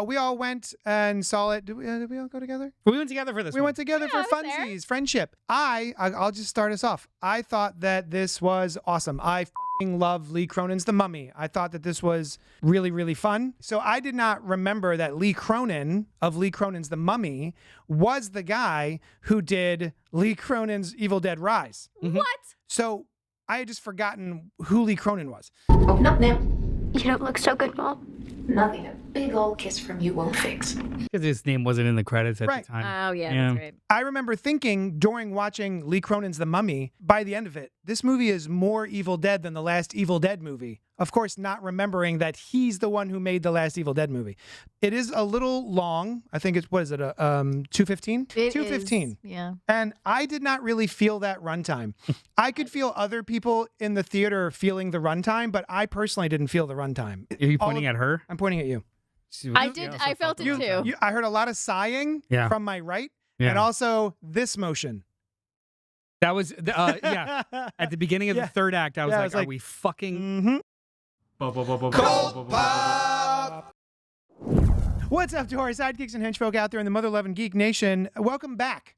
We all went and saw it. Did we all go together? We went together for this. We went together for funsies, friendship. I'll just start us off. I thought that this was awesome. I f***ing love Lee Cronin's The Mummy. I thought that this was really, really fun. So I did not remember that Lee Cronin of Lee Cronin's The Mummy was the guy who did Lee Cronin's Evil Dead Rise. What? So I had just forgotten who Lee Cronin was. Open up now. You don't look so good, Mom. Nothing a big old kiss from you won't fix. Because his name wasn't in the credits at the time. Oh, yeah, that's right. I remember thinking during watching Lee Cronin's The Mummy, by the end of it, this movie is more Evil Dead than the last Evil Dead movie. Of course, not remembering that he's the one who made the last Evil Dead movie. It is a little long. I think it's, what is it, 2:15? 2:15. Yeah. And I did not really feel that runtime. I could feel other people in the theater feeling the runtime, but I personally didn't feel the runtime. Are you pointing at her? I'm pointing at you. I did. I felt it too. I heard a lot of sighing from my right, and also this motion. That was, yeah. At the beginning of the third act, I was like, are we fucking... What's up to our sidekicks and henchfolk out there in the Mother Loving Geek Nation? Welcome back,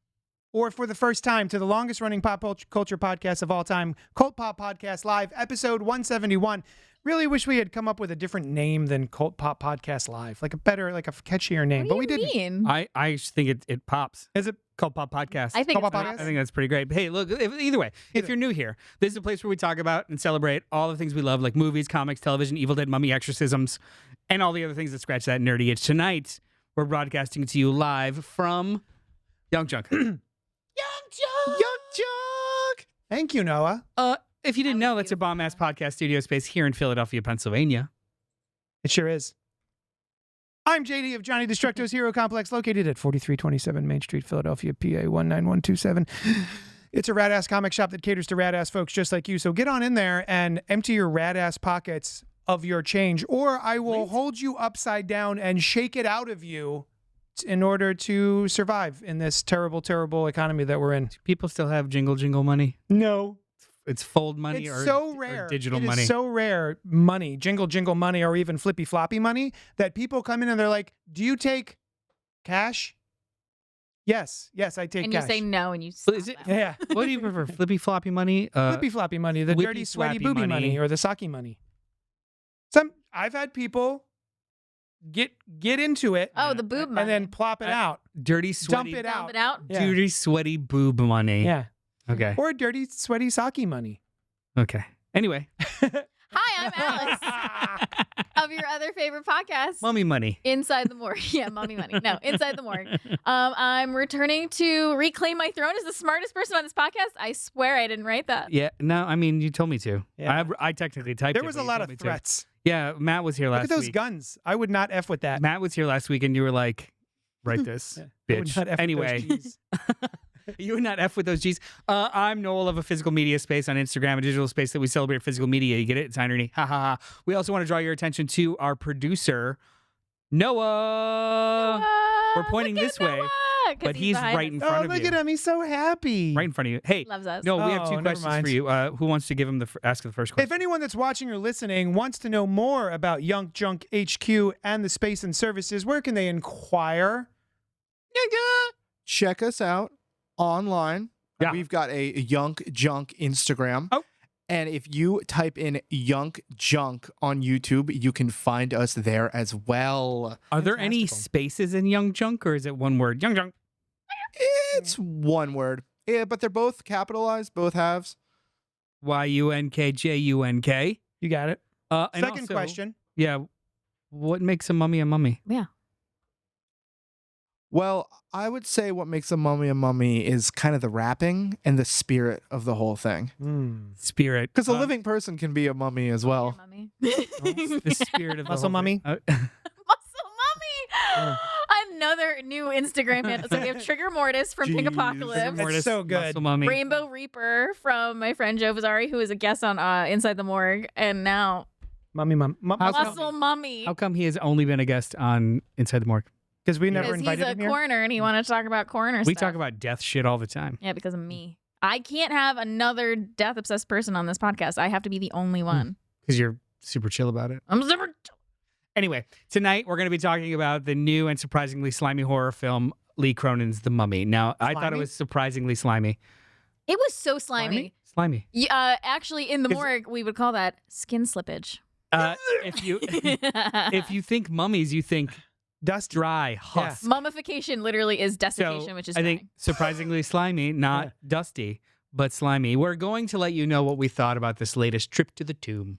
or for the first time, to the longest running pop culture podcast of all time, Cult Pop Podcast Live, episode 171. Really wish we had come up with a different name than Cult Pop Podcast Live, like a better, like a catchier name, but we didn't. I think it pops. Is it Cult Pop Podcast? I think Cult Pop it's Podcast? I think that's pretty great. But hey, look, either way, if you're new here, this is a place where we talk about and celebrate all the things we love, like movies, comics, television, Evil Dead, Mummy, exorcisms, and all the other things that scratch that nerdy itch. Tonight, we're broadcasting to you live from Young Junk. Young Junk! Thank you, Noah. If you didn't know, that's a bomb-ass podcast studio space here in Philadelphia, Pennsylvania. It sure is. I'm JD of Johnny Destructo's Hero Complex, located at 4327 Main Street, Philadelphia, PA 19127. It's a rad-ass comic shop that caters to rad-ass folks just like you. So get on in there and empty your rad-ass pockets of your change, or I will hold you upside down and shake it out of you in order to survive in this terrible, terrible economy that we're in. Do people still have jingle money? No. It's fold money It's or, so rare. Or digital It money? is so rare, money, jingle money, or even flippy floppy money, that people come in and they're like, do you take cash? Yes, I take and cash. you say no, and you stop Is it? them. Yeah. What do you prefer, flippy floppy money? Flippy floppy money, the whippy dirty, sweaty flappy booby money. money, or the sake money. I've had people get into it. Oh, the boob money. and then plop it out. Dirty, sweaty, Dump it Dump out. it out. Yeah. dirty, sweaty boob money. Yeah. Okay. Or dirty, sweaty sake money. Okay. Anyway. Hi, I'm Alice of your other favorite podcast, Mummy money. Inside the Morgue. Yeah, Mummy Money. No, Inside the Morgue. I'm returning to reclaim my throne as the smartest person on this podcast. I swear I didn't write that. Yeah. No, I mean, you told me to. Yeah. I technically typed it. There was a but you lot told of me to. threats. Yeah. Matt was here last Look at those week. guns. I would not F with that. Matt was here last week and you were like, write this, I would bitch. not F with those Anyway. Gs. You would not F with those G's. I'm Noel of a physical media space on Instagram, a digital space that we celebrate physical media. You get it? It's irony. Ha ha ha. We also want to draw your attention to our producer, Noah. We're pointing Look at this way, Noah, 'cause but he's behind right in us. front Oh, of look you. at him. He's so happy. Right in front of you. Hey, Loves us. no, we have Oh, two never questions mind. for you. Who wants to give him ask the first question? If anyone that's watching or listening wants to know more about Young Junk HQ and the space and services, where can they inquire? Check us out online. Yeah. We've got a Yunk Junk Instagram. Oh. And if you type in Yunk Junk on YouTube, you can find us there as well. Are there any Fantastical. spaces in Young Junk, or is it one word? Young Junk. It's one word. Yeah, but they're both capitalized, both halves. YUNKJUNK. You got it. And Second also, question. Yeah. What makes a mummy a mummy? Yeah. Well, I would say what makes a mummy is kind of the wrapping and the spirit of the whole thing. Spirit. Because a living person can be a mummy as well. Mummy. The spirit of the Muscle whole mummy? thing. Muscle Mummy. Another new Instagram handle. So we have Trigger Mortis from Pink Jeez. Apocalypse. It's so good. Muscle mummy. Rainbow Reaper from my friend Joe Vazzari, who is a guest on Inside the Morgue, and now Mummy. Muscle Mummy. How come he has only been a guest on Inside the Morgue? Because we never Because he's invited a him here. coroner and he wanted to talk about coroner We stuff. talk about death shit all the time. Yeah, because of me. I can't have another death obsessed person on this podcast. I have to be the only one. Because you're super chill about it. I'm super. Anyway, tonight we're going to be talking about the new and surprisingly slimy horror film, Lee Cronin's The Mummy. Now, I thought it Slimy? was surprisingly slimy. It was so slimy. Slimy. Actually, in the morgue, we would call that skin slippage. If you think mummies, you think Dust. dry, husk. Mummification literally is desiccation, So which is I think dying. surprisingly slimy, not dusty, but slimy. We're going to let you know what we thought about this latest trip to the tomb.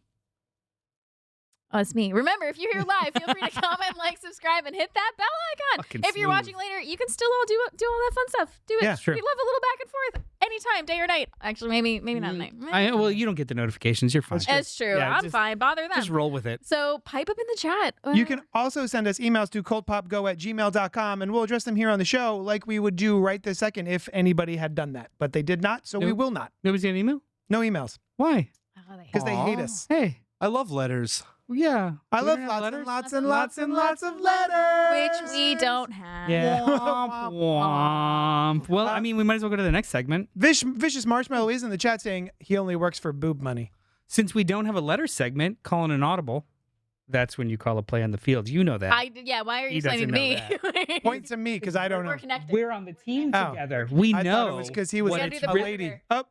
Oh, it's me. Remember, if you're here live, feel free to comment, like, subscribe, and hit that bell icon. Fucking If you're smooth. watching later, you can still all do all that fun stuff. Do it. Yeah, sure. We love a little back and forth anytime, day or night. Actually, maybe not at night. Well, you don't get the notifications. You're fine. It's true. Yeah, I'm just- fine. Bother them. Just roll with it. So pipe up in the chat. You can also send us emails to cultpopgo@gmail.com, and we'll address them here on the show like we would do right this second if anybody had done that. But they did not, so we Nope. will not. Nobody's got an email? No emails, Why? because they hate Aw. us. Hey. I love letters. Yeah. I We love don't have lots and letters? lots and lots and lots of letters. Which we don't have. Yeah. Womp, womp. Well, I mean, we might as well go to the next segment. Vicious Marshmallow is in the chat saying he only works for boob money. Since we don't have a letter segment, calling an audible, that's when you call a play on the field. You know that. Why are you He explaining to doesn't me? Point to me, because I don't know. We're connected. We're on the team Oh. together. We I know. thought it was because he was what gotta it's do the a writ- break. lady. Oh,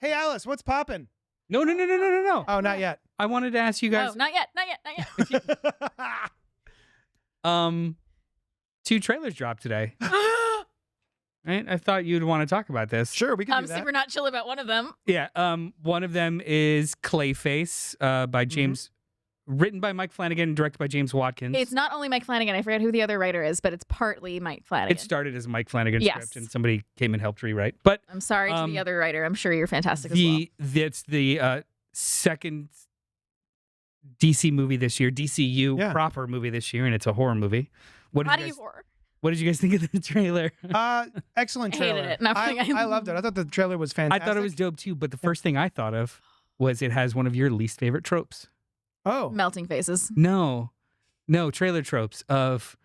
hey Alice, what's poppin'? No. Oh, not yet. I wanted to ask you guys. Oh, not yet. Two trailers dropped today. Right? I thought you'd want to talk about this. Sure, we can I'm do that. super not chill about one of them. Yeah. One of them is Clayface, by James, written by Mike Flanagan, and directed by James Watkins. It's not only Mike Flanagan. I forget who the other writer is, but it's partly Mike Flanagan. It started as a Mike Flanagan Yes. script, and somebody came and helped rewrite. But I'm sorry to the other writer. I'm sure you're fantastic as that's the second DC movie this year, DCU Yeah. proper movie this year, and it's a horror movie. What well. did Body you guys, horror. what did you guys think of the trailer? Excellent I hated trailer. it. No, I loved it. I thought the trailer was fantastic. I thought it was dope too, but the first thing I thought of was it has one of your least favorite tropes. Oh, Melting faces. No, trailer tropes of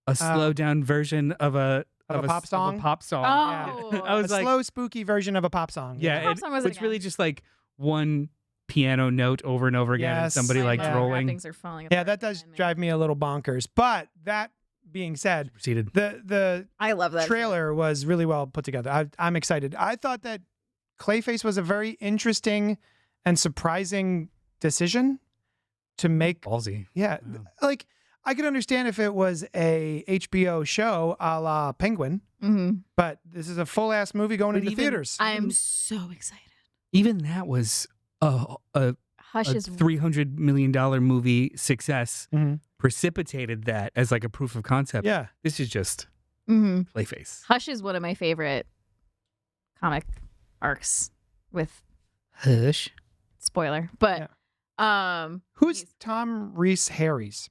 a slowed down version of a pop song? Of a pop song. Oh. Yeah. I a was like, slow, spooky version of a pop song. yeah, What pop song was it it's again? really just like one piano note over and over again, and Yes. somebody My like love rolling. wrappings are falling Yeah, apart that does behind me. drive me a little bonkers. But that being said, Proceeded. the I love that trailer was really well put together. I'm excited. I thought that Clayface was a very interesting and surprising decision to make. Ballsy. Yeah, Wow. like I could understand if it was a HBO show a la Penguin, Mm-hmm. but this is a full ass movie going But into even- theaters. I'm so excited. Even that was a Hush is $300 million movie success. Mhm. Precipitated that as like a proof of concept. Yeah, This is just Mhm. Clayface. Hush is one of my favorite comic arcs. With Hush. spoiler, but who's Tom Reese Harris?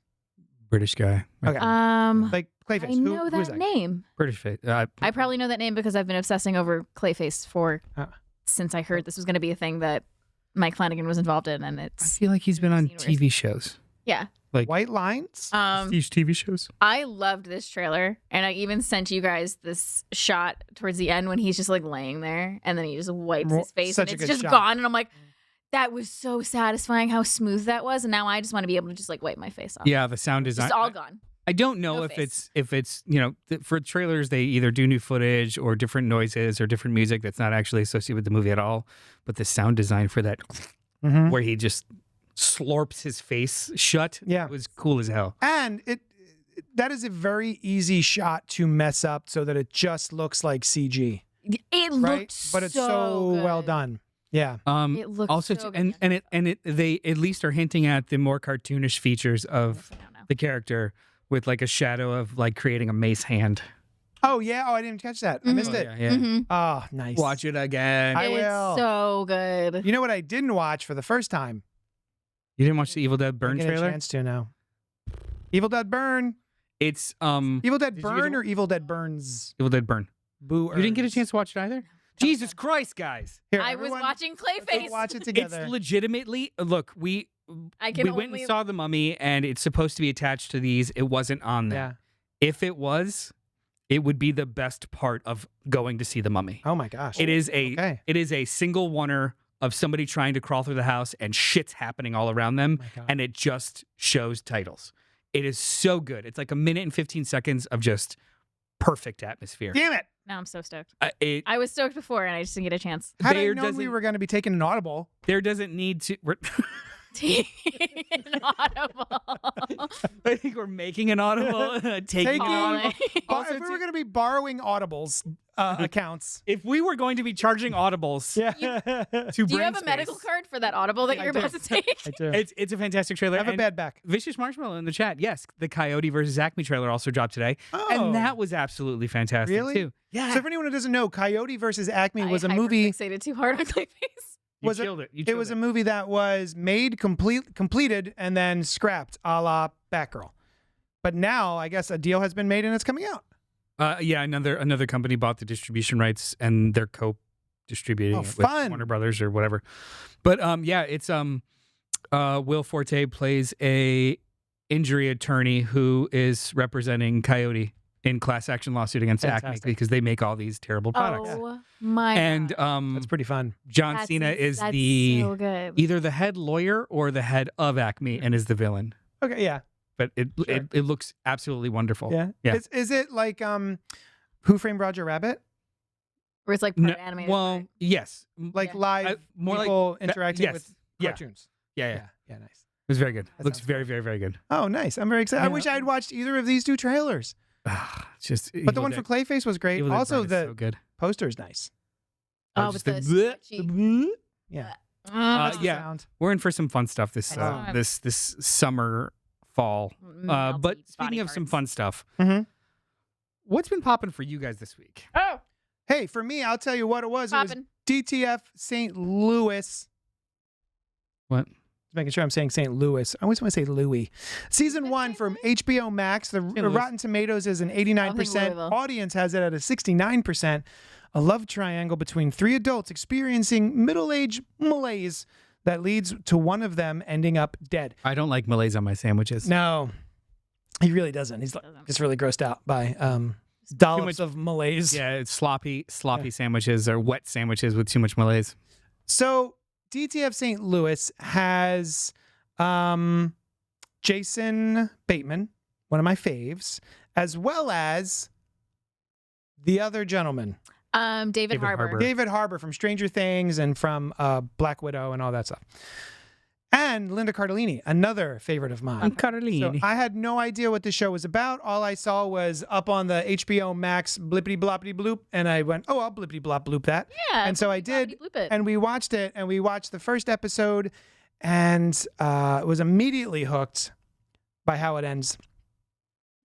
British guy. Okay, like Clayface. I know who is that name. British face. I probably know that name because I've been obsessing over Clayface for Ah. since I heard this was going to be a thing that Mike Flanagan was involved in, and I it's feel like he's been on Universe. TV shows. yeah. White Lines. These TV shows. I loved this trailer, and I even sent you guys this shot towards the end when he's just like laying there, and then he just wipes his face, Such a and it's good just shot. gone. And I'm like, that was so satisfying how smooth that was, and now I just want to be able to just like wipe my face off. Yeah, the sound it's design. just all gone. I don't know No if face. it's for trailers they either do new footage or different noises or different music that's not actually associated with the movie at all. But the sound design for that, Mhm. where he just slurps his face shut, Yeah. was cool as hell. And that is a very easy shot to mess up so that it just looks like CG, It right? looked But it's so good. well done. Yeah. It looked Also, so too, good. and they at least are hinting at the more cartoonish features of I don't know. the character with like a shadow of like creating a mace hand. Oh yeah. Oh, I didn't catch that. I missed it. Yeah. Mhm. Oh, nice. Watch it again. I It's will. so good. You know what I didn't watch for the first time? You didn't watch the Evil Dead Burn I get trailer? a chance to now. Evil Dead Burn. It's Evil Dead Did you guys Burn wa- or Evil Dead Burns? Evil Dead Burn. Boo. You didn't get a Earns. chance to watch it either? Jesus Christ, guys. Here, I was everyone, watching let's Clayface. watch it together. It's legitimately look, we I can went only and saw The Mummy and it's supposed to be attached to these. It wasn't on there. Yeah. If it was, it would be the best part of going to see The Mummy. Oh my gosh. It is a Okay. it is a single oneer of somebody trying to crawl through the house and shit's happening all around them Oh my God. and it just shows titles. It is so good. It's like a minute and 15 seconds of just perfect atmosphere. Damn it! Now I'm so stoked. It, I was stoked before, and I just didn't get a chance. Had I there known we doesn't- were going to be taking an audible, there doesn't need to. Inaudible. I think we're making an audible. Taking an audible. Also, if we were going to be borrowing audibles accounts, if we were going to be charging audibles yeah, to Do you have a Brainspace, medical card for that Audible that I you're do. about to take? I do. It's a fantastic trailer. I have a and bad back. Vicious Marshmallow in the chat. Yes, the Coyote versus Acme trailer also dropped today, Oh. and that was absolutely fantastic Really? too. Yeah, So for anyone who doesn't know, Coyote versus Acme was a I movie. hyperfixated too hard on Clayface. you was it- killed it. You It killed was a movie that was made, completed, and then scrapped, a la Batgirl. But now, I guess a deal has been made and it's coming out. Yeah, another company bought the distribution rights and they're co-distributing Oh, it with fun. Warner Brothers or whatever. But yeah, it's Will Forte plays a injury attorney who is representing Coyote in class action lawsuit against Acme Fantastic. because they make all these terrible products. Oh my And God. That's pretty fun. John That's Cena is that's the so good. either the head lawyer or the head of Acme and is the villain. Okay, yeah. But it Sure. it looks absolutely wonderful. Yeah. Yeah. Is it like Who Framed Roger Rabbit? Where it's like No, part animated. well, part- yes. Like Yeah. live More like people that- interacting yes. with Yeah. cartoons. Yeah. Yeah, nice. It was very good. That Looks sounds very, very, very good. Oh, nice. I'm very excited. I Yeah. wish I had watched either of these two trailers. It's just But the one for Clayface was great. Also, the so good. poster is nice. Oh, just with the bleh, sketchy- bleh. Yeah. That's the yeah. Sound. We're in for some fun stuff this Excellent. this summer fall. melty But body speaking of some parts. fun stuff, Mhm. what's been popping for you guys this week? Oh, Hey, for me, I'll tell you what it was. It was popping. DTF St. Louis. What? Making sure I'm saying St. Louis. I always want to say Louis. Season 1 from HBO Max. The Louis. Rotten Tomatoes is an 89%. Louisville. Audience has it at a 69%. A love triangle between three adults experiencing middle-aged malaise that leads to one of them ending up dead. I don't like Malays on my sandwiches. No, he really doesn't. He's Doesn't. just really grossed out by dollops much- of malaise. Yeah, it's sloppy sandwiches or wet sandwiches with too much Malays. So DTF St. Louis has Jason Bateman, one of my faves, as well as the other gentleman, David David Harbour. Harbour. David Harbour from Stranger Things and from Black Widow and all that stuff. And Linda Cardellini, another favorite of mine. So Caroline. I had no idea what the show was about. All I saw was up on the HBO Max blippity bloppity bloop, and I went, "Oh, I'll blippity blop bloop that." Yeah. And so I did, Bloop it. and we watched it, and we watched the first episode, and was immediately hooked by how it ends.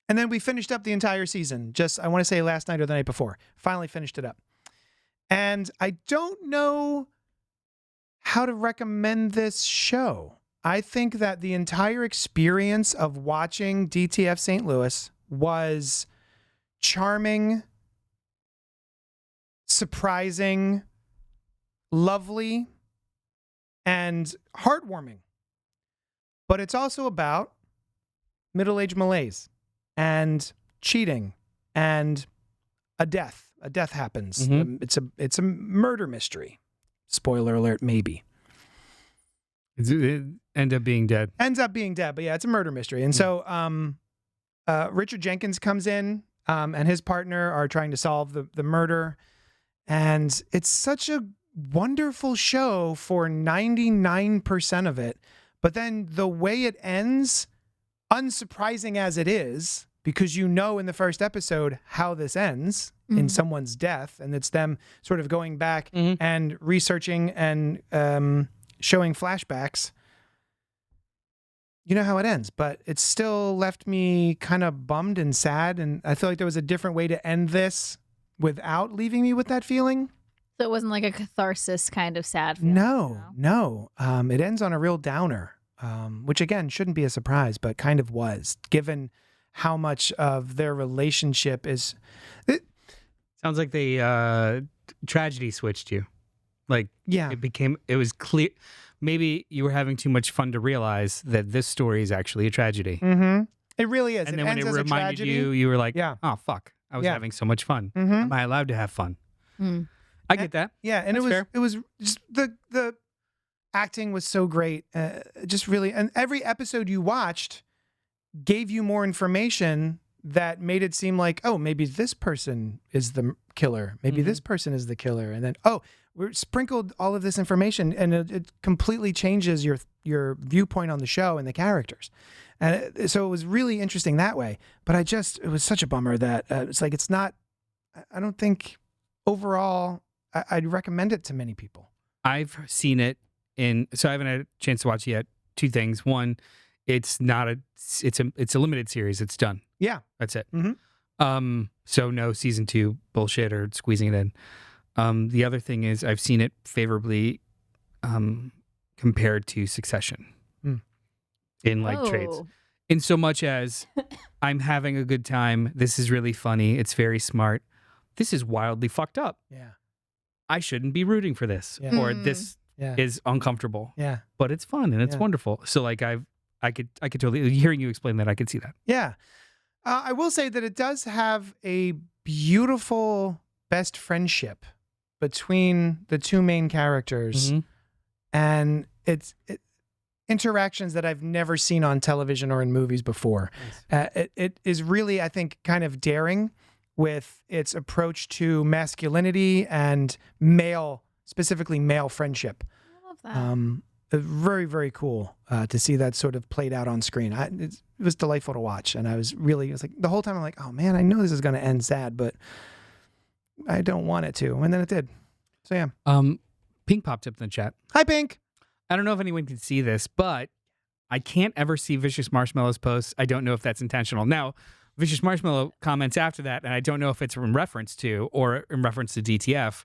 And then we finished up the entire season. Just I want to say last night or the night before. Finally finished it up, and I don't know how to recommend this show. I think that the entire experience of watching DTF St. Louis was charming, surprising, lovely, and heartwarming. But it's also about middle-aged malaise and cheating and a death. A death happens. Mhm. It's a murder mystery. Spoiler alert, maybe. It ended up being dead. Ends up being dead, but yeah, it's a murder mystery. And so Richard Jenkins comes in and his partner are trying to solve the murder. And it's such a wonderful show for 99% of it. But then the way it ends, unsurprising as it is, because you know in the first episode how this ends in someone's death, and it's them sort of going back Mhm. and researching and showing flashbacks. You know how it ends, but it still left me kind of bummed and sad, and I feel like there was a different way to end this without leaving me with that feeling. So it wasn't like a catharsis kind of sad feeling. No. It ends on a real downer, which again shouldn't be a surprise, but kind of was, given how much of their relationship is. Sounds like they tragedy switched you. Like Yeah. it was clear. Maybe you were having too much fun to realize that this story is actually a tragedy. Mm-hmm. It really is. And it then when ends it as a reminded tragedy. you were like, Yeah. oh, fuck. I was Yeah. having so much fun. Mm-hmm. Am I allowed to have fun? Mm. I get that. Yeah, and That's fair. it was just the acting was so great. Just really, and every episode you watched, gave you more information that made it seem like, oh, maybe this person is the killer. Maybe this person is the killer. And then, oh, we're sprinkled all of this information, and it completely changes your viewpoint on the show and the characters. And so it was really interesting that way. But it was such a bummer that it's like, it's not, I don't think overall I'd recommend it to many people. I've seen it so I haven't had a chance to watch it yet. Two things. One, it's a limited series. It's done. Yeah. That's it. Mm-hmm. So no season 2 bullshit or squeezing it in. The other thing is I've seen it favorably compared to Succession in trades. In so much as I'm having a good time. This is really funny. It's very smart. This is wildly fucked up. Yeah. I shouldn't be rooting for this, or this is uncomfortable. Yeah. But it's fun and it's wonderful. So I could totally, hearing you explain that, I could see that. Yeah. I will say that it does have a beautiful best friendship between the two main characters, and it's interactions that I've never seen on television or in movies before. Nice. It is really, I think, kind of daring with its approach to masculinity and specifically male friendship. I love that. Very, very cool to see that sort of played out on screen. It was delightful to watch, and it was like the whole time I'm like, oh man, I know this is going to end sad, but I don't want it to, and then it did. So yeah. Pink popped up in the chat. Hi, Pink. I don't know if anyone can see this, but I can't ever see Vicious Marshmallow's posts. I don't know if that's intentional. Now, Vicious Marshmallow comments after that, and I don't know if it's in reference to or in reference to DTF.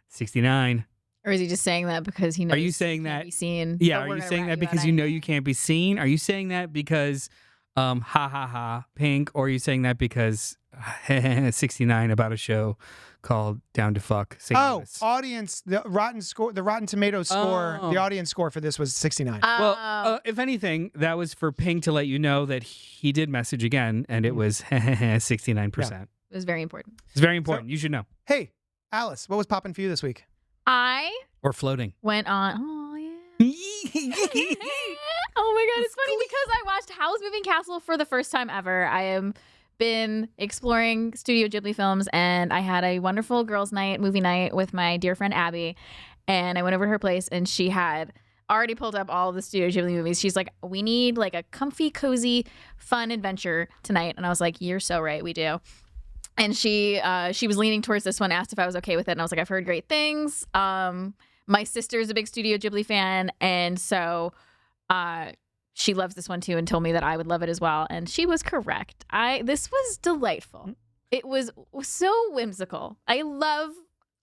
69. Or is he just saying that because he knows? Are you saying that? Be seen, yeah. Are you saying that because you know you can't be seen? Are you saying that because, ha ha ha, Pink? Or are you saying that because 69 about a show called Down to Fuck? St. Louis? Audience, the Rotten Tomatoes score, the audience score for this was 69. Well, if anything, that was for Pink to let you know that he did message again, and it was 69%. It was very important. It's very important. You should know. Hey, Alice, what was popping for you this week? Or floating. Went on. Oh yeah. Oh my god, it's funny because I watched Howl's Moving Castle for the first time ever. I am been exploring Studio Ghibli films, and I had a wonderful girls' movie night with my dear friend Abby, and I went over to her place, and she had already pulled up all of the Studio Ghibli movies. She's like, we need like a comfy, cozy, fun adventure tonight, and I was like, you're so right, we do. And she was leaning towards this one, asked if I was okay with it, and I was like, I've heard great things. My sister's a big Studio Ghibli fan, and so she loves this one too, and told me that I would love it as well. And she was correct. This was delightful. It was so whimsical. I love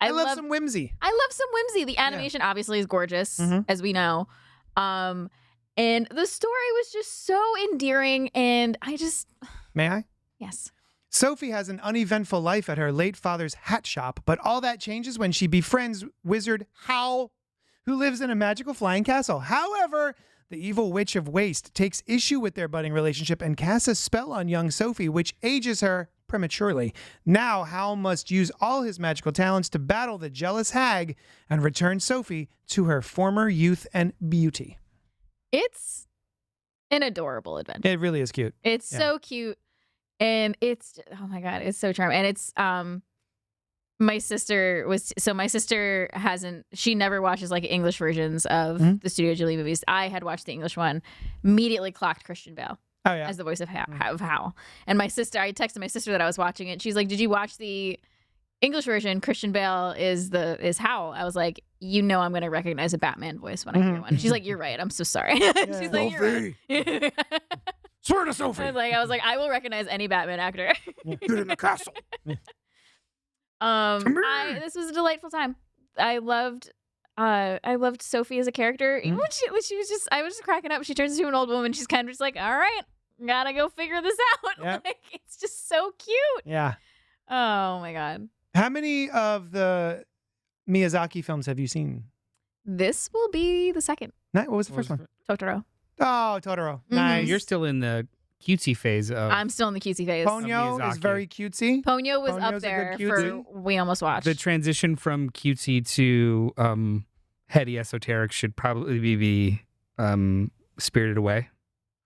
some whimsy. I love some whimsy. The animation obviously is gorgeous, as we know. And the story was just so endearing, and May I? Yes. Sophie has an uneventful life at her late father's hat shop, but all that changes when she befriends wizard Howl, who lives in a magical flying castle. However, the evil witch of waste takes issue with their budding relationship and casts a spell on young Sophie, which ages her prematurely. Now, Howl must use all his magical talents to battle the jealous hag and return Sophie to her former youth and beauty. It's an adorable adventure. It really is cute. It's so cute. And it's, oh my God, it's so charming. And it's, my sister she never watches like English versions of the Studio Ghibli movies. I had watched the English one, immediately clocked Christian Bale as the voice of Howl. And I texted my sister that I was watching it. She's like, did you watch the English version? Christian Bale is Howl. I was like, I'm going to recognize a Batman voice when I hear one. She's like, you're right. I'm so sorry. She's like, you're right. Swear to Sophie. I was like, I will recognize any Batman actor. Get in the castle. This was a delightful time. I loved Sophie as a character. Even when she was just, I was just cracking up. She turns into an old woman. She's kind of just like, all right, gotta go figure this out. Yep. Like, it's just so cute. Yeah. Oh my God. How many of the Miyazaki films have you seen? This will be the second. What was the first one? Totoro. Oh, Totoro. Nice. You're still in the cutesy phase of. I'm still in the cutesy phase. Ponyo is very cutesy. Ponyo was up there for we almost watched. The transition from cutesy to heady esoteric should probably be Spirited Away.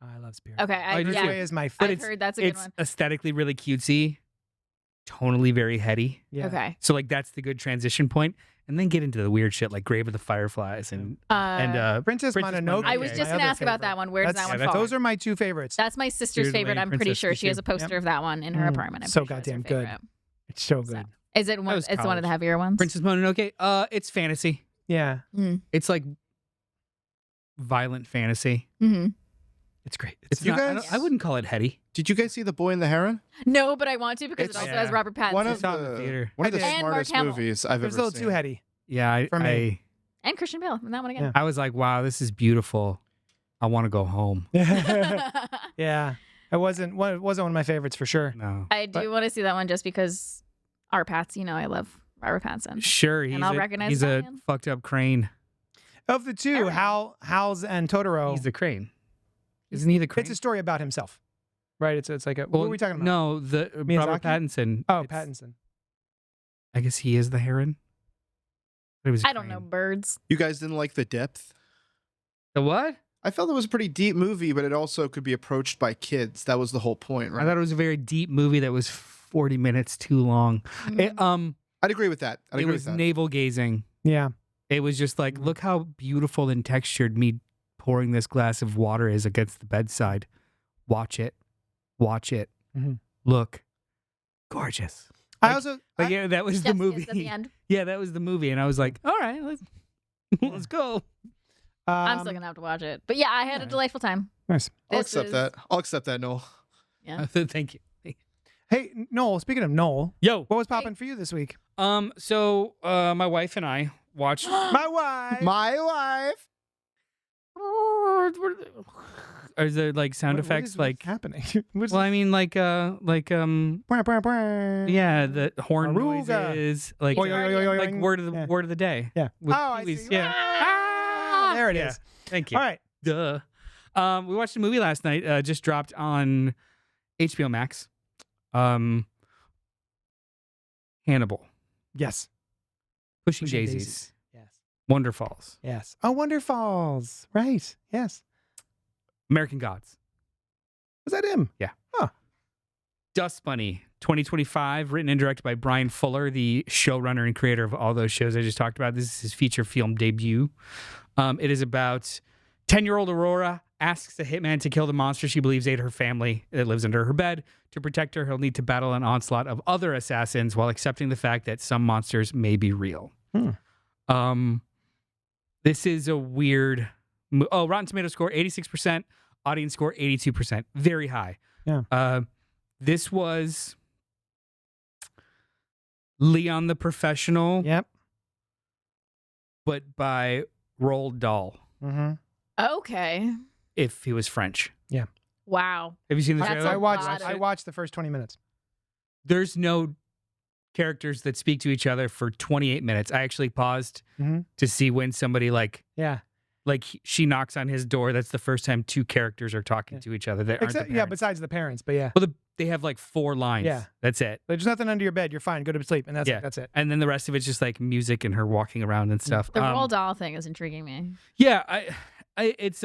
I love Spirited. Okay, I, do yeah, too. Away is my I've favorite. heard that's a good It's one. aesthetically really cutesy, tonally very heady. Yeah. Okay. So like that's the good transition point, and then get into the weird shit like Grave of the Fireflies and Princess Mononoke. I was Okay. just my gonna other ask about that favorite. one. Where does That's- that one yeah, fall? Those are my two favorites. That's my sister's Spirited favorite. Away, I'm pretty Princess sure Me she has too. a poster Yep. of that one in her apartment. I'm So pretty sure that's her goddamn good. favorite. It's so So, good. is it one? was It's one of the college. heavier ones. Princess Mononoke. It's fantasy. Yeah. It's like violent fantasy. Mm-hmm. It's great. It's You not, guys- I wouldn't call it heady. Did you guys see The Boy and the Heron? No, but I want to because it It's- also Yeah. has Robert Pattinson One of saw it in the the theater. one of I the did. And Mark smartest Hamill. movies I've It was a ever little seen. too heady. Yeah, For me. and Christian Bale in that one again. I was like, wow, this is beautiful. I want to go home. Yeah. It wasn't one of my favorites for sure. No. I do want to see that one just because our Pats. You know, I love Robert Pattinson. Sure, he's I'll a, recognize he's that a man. fucked up crane. Of the two, Aaron. Howl's and Totoro, He's the crane. Isn't he the crane? it's a story about himself. Right? It's like a what are we talking about? No, the Robert Miyazaki? Pattinson. Oh, It's- Pattinson. I guess he is the heron. But it was a I don't know crane. birds. You guys didn't like The Depth? The what? I felt it was a pretty deep movie, but it also could be approached by kids. That was the whole point, right? I thought it was a very deep movie that was 40 minutes too long. It, I'd agree with that. I'd it agree was with that. navel gazing. Yeah. It was just like, look how beautiful and textured me pouring this glass of water is against the bedside. Watch it. Watch it. Mhm. Look. Gorgeous. I Like- also Like, yeah, that was the Chef's kiss movie. at the end. Yeah, that was the movie. And I was like, all right, let's go. I'm still gonna have to watch it. But yeah, I had a delightful time. nice. I'll This accept is- that. I'll accept that, Noel. Yeah. Thank you. Hey, Noel, speaking of Noel, Yo. what was popping for you this week? So my wife and I watched My wife. My wife. Are there like sound What effects is like happening? What's well, I mean like Bwah, bwah, bwah. yeah, the horn Aruga. noises like Oi, oi, oi, oi, oi, like oi. word of the Yeah. word of the day. Yeah. With Oh, I Pee-wee's, see. yeah. Ah, there it is. Yeah. Thank you. All right. Duh. We watched a movie last night. Just dropped on HBO Max. Hannibal, Yes. Pushing Pushing Daisies, Daisies. Yes. Wonder Falls, Yes. Oh, Wonder Falls. Right. Yes. American Gods, Was that him? Dust Bunny, 2025, written and directed by Brian Fuller, the showrunner and creator of all those shows I just talked about. This is his feature film debut. It is about 10-year-old Aurora asks a hitman to kill the monster she believes ate her family that lives under her bed. To protect her, he'll need to battle an onslaught of other assassins while accepting the fact that some monsters may be real. This is a weird... Rotten Tomato score, 86%. Audience score, 82%. Very high. Yeah. This was Leon the Professional, Yep. but by Roald Dahl, Mm-hmm. Okay. if he was French. Wow. Have you seen the That's trailer? a I watched. lot of- I watched the first 20 minutes. There's no characters that speak to each other for 28 minutes. I actually paused Mhm. to see when somebody Yeah. she knocks on his door. That's the first time two characters are talking Yeah. to each other. That aren't Except, the yeah. parents. Besides the parents, but yeah. Well, they have like 4 lines. Yeah. That's it. There's nothing under your bed. You're fine. Go to sleep, and that's Yeah. it. That's it. And then the rest of it's just like music and her walking around and stuff. The Roald Dahl thing is intriguing me. Yeah, it's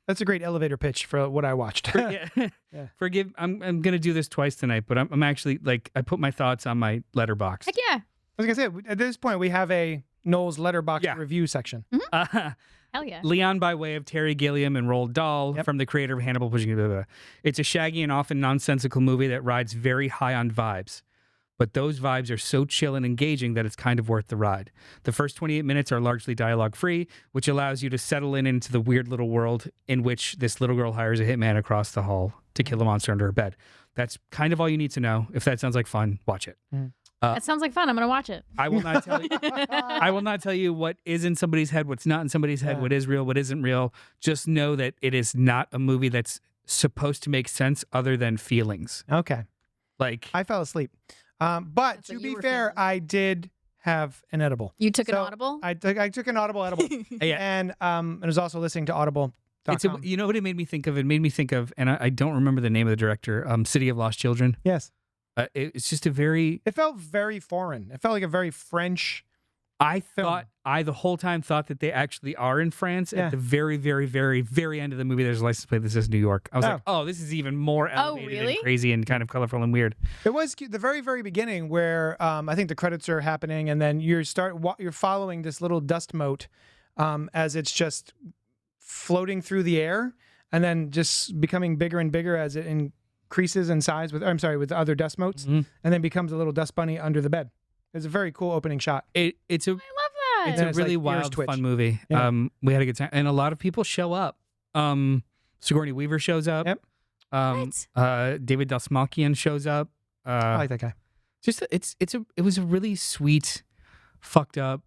That's a great elevator pitch for what I watched. yeah. Yeah. Forgive. I'm gonna do this twice tonight, but I'm actually like I put my thoughts on my letterbox. Heck yeah. I was gonna say at this point we have a Noel's Letterboxd Yeah. review section. Hell yeah. Leon by way of Terry Gilliam and Roald Dahl Yep. from the creator of Hannibal Pushing. Blah, blah, blah. It's a shaggy and often nonsensical movie that rides very high on vibes. But those vibes are so chill and engaging that it's kind of worth the ride. The first 28 minutes are largely dialogue free, which allows you to settle into the weird little world in which this little girl hires a hitman across the hall to kill a monster under her bed. That's kind of all you need to know. If that sounds like fun, watch it. That sounds like fun. I'm gonna watch it. I will not tell you. I will not tell you what is in somebody's head, what's not in somebody's head, Yeah. what is real, what isn't real. Just know that it is not a movie that's supposed to make sense other than feelings. Okay. Like I fell asleep. But That's to what be you were fair, feeling. I did have an edible. You took an So, audible? I took an audible edible. Yeah. And I was also listening to Audible. you know what it made me think of? It made me think of, and I don't remember the name of the director. City of Lost Children. Yes. It's just a very. It felt very foreign. It felt like a very French I the whole time thought that they actually are in France. Yeah. At the very, very, very, very end of the movie, there's a license plate that says New York. I was like, oh, this is even more elevated really? and crazy and kind of colorful and weird. It was cute. The very, very beginning where I think the credits are happening, and then you're following this little dust mote as it's just floating through the air, and then just becoming bigger and bigger as it increases in size with the other dust motes, and then becomes a little dust bunny under the bed. It's a very cool opening shot. It's a I love that. It's And a it's really like ears wild, twitch. fun movie. Yeah. We had a good time, and a lot of people show up. Sigourney Weaver shows up. Yep. David Dastmalchian shows up. I like that guy. Just it was a really sweet, fucked up,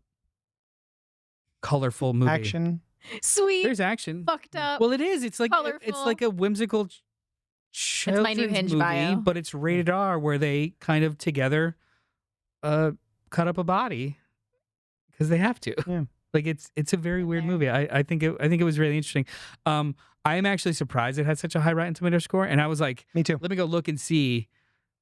colorful movie. Action. Sweet. There's action. Fucked up. Well, it is. It's like colorful. a whimsical my new children's Hinge movie, bio. but it's rated R, where they kind of together cut up a body because they have to. Yeah. Like it's a very weird movie. I think it was really interesting. I am actually surprised it had such a high Rotten Tomato score, and I was like, Me too. let me go look and see.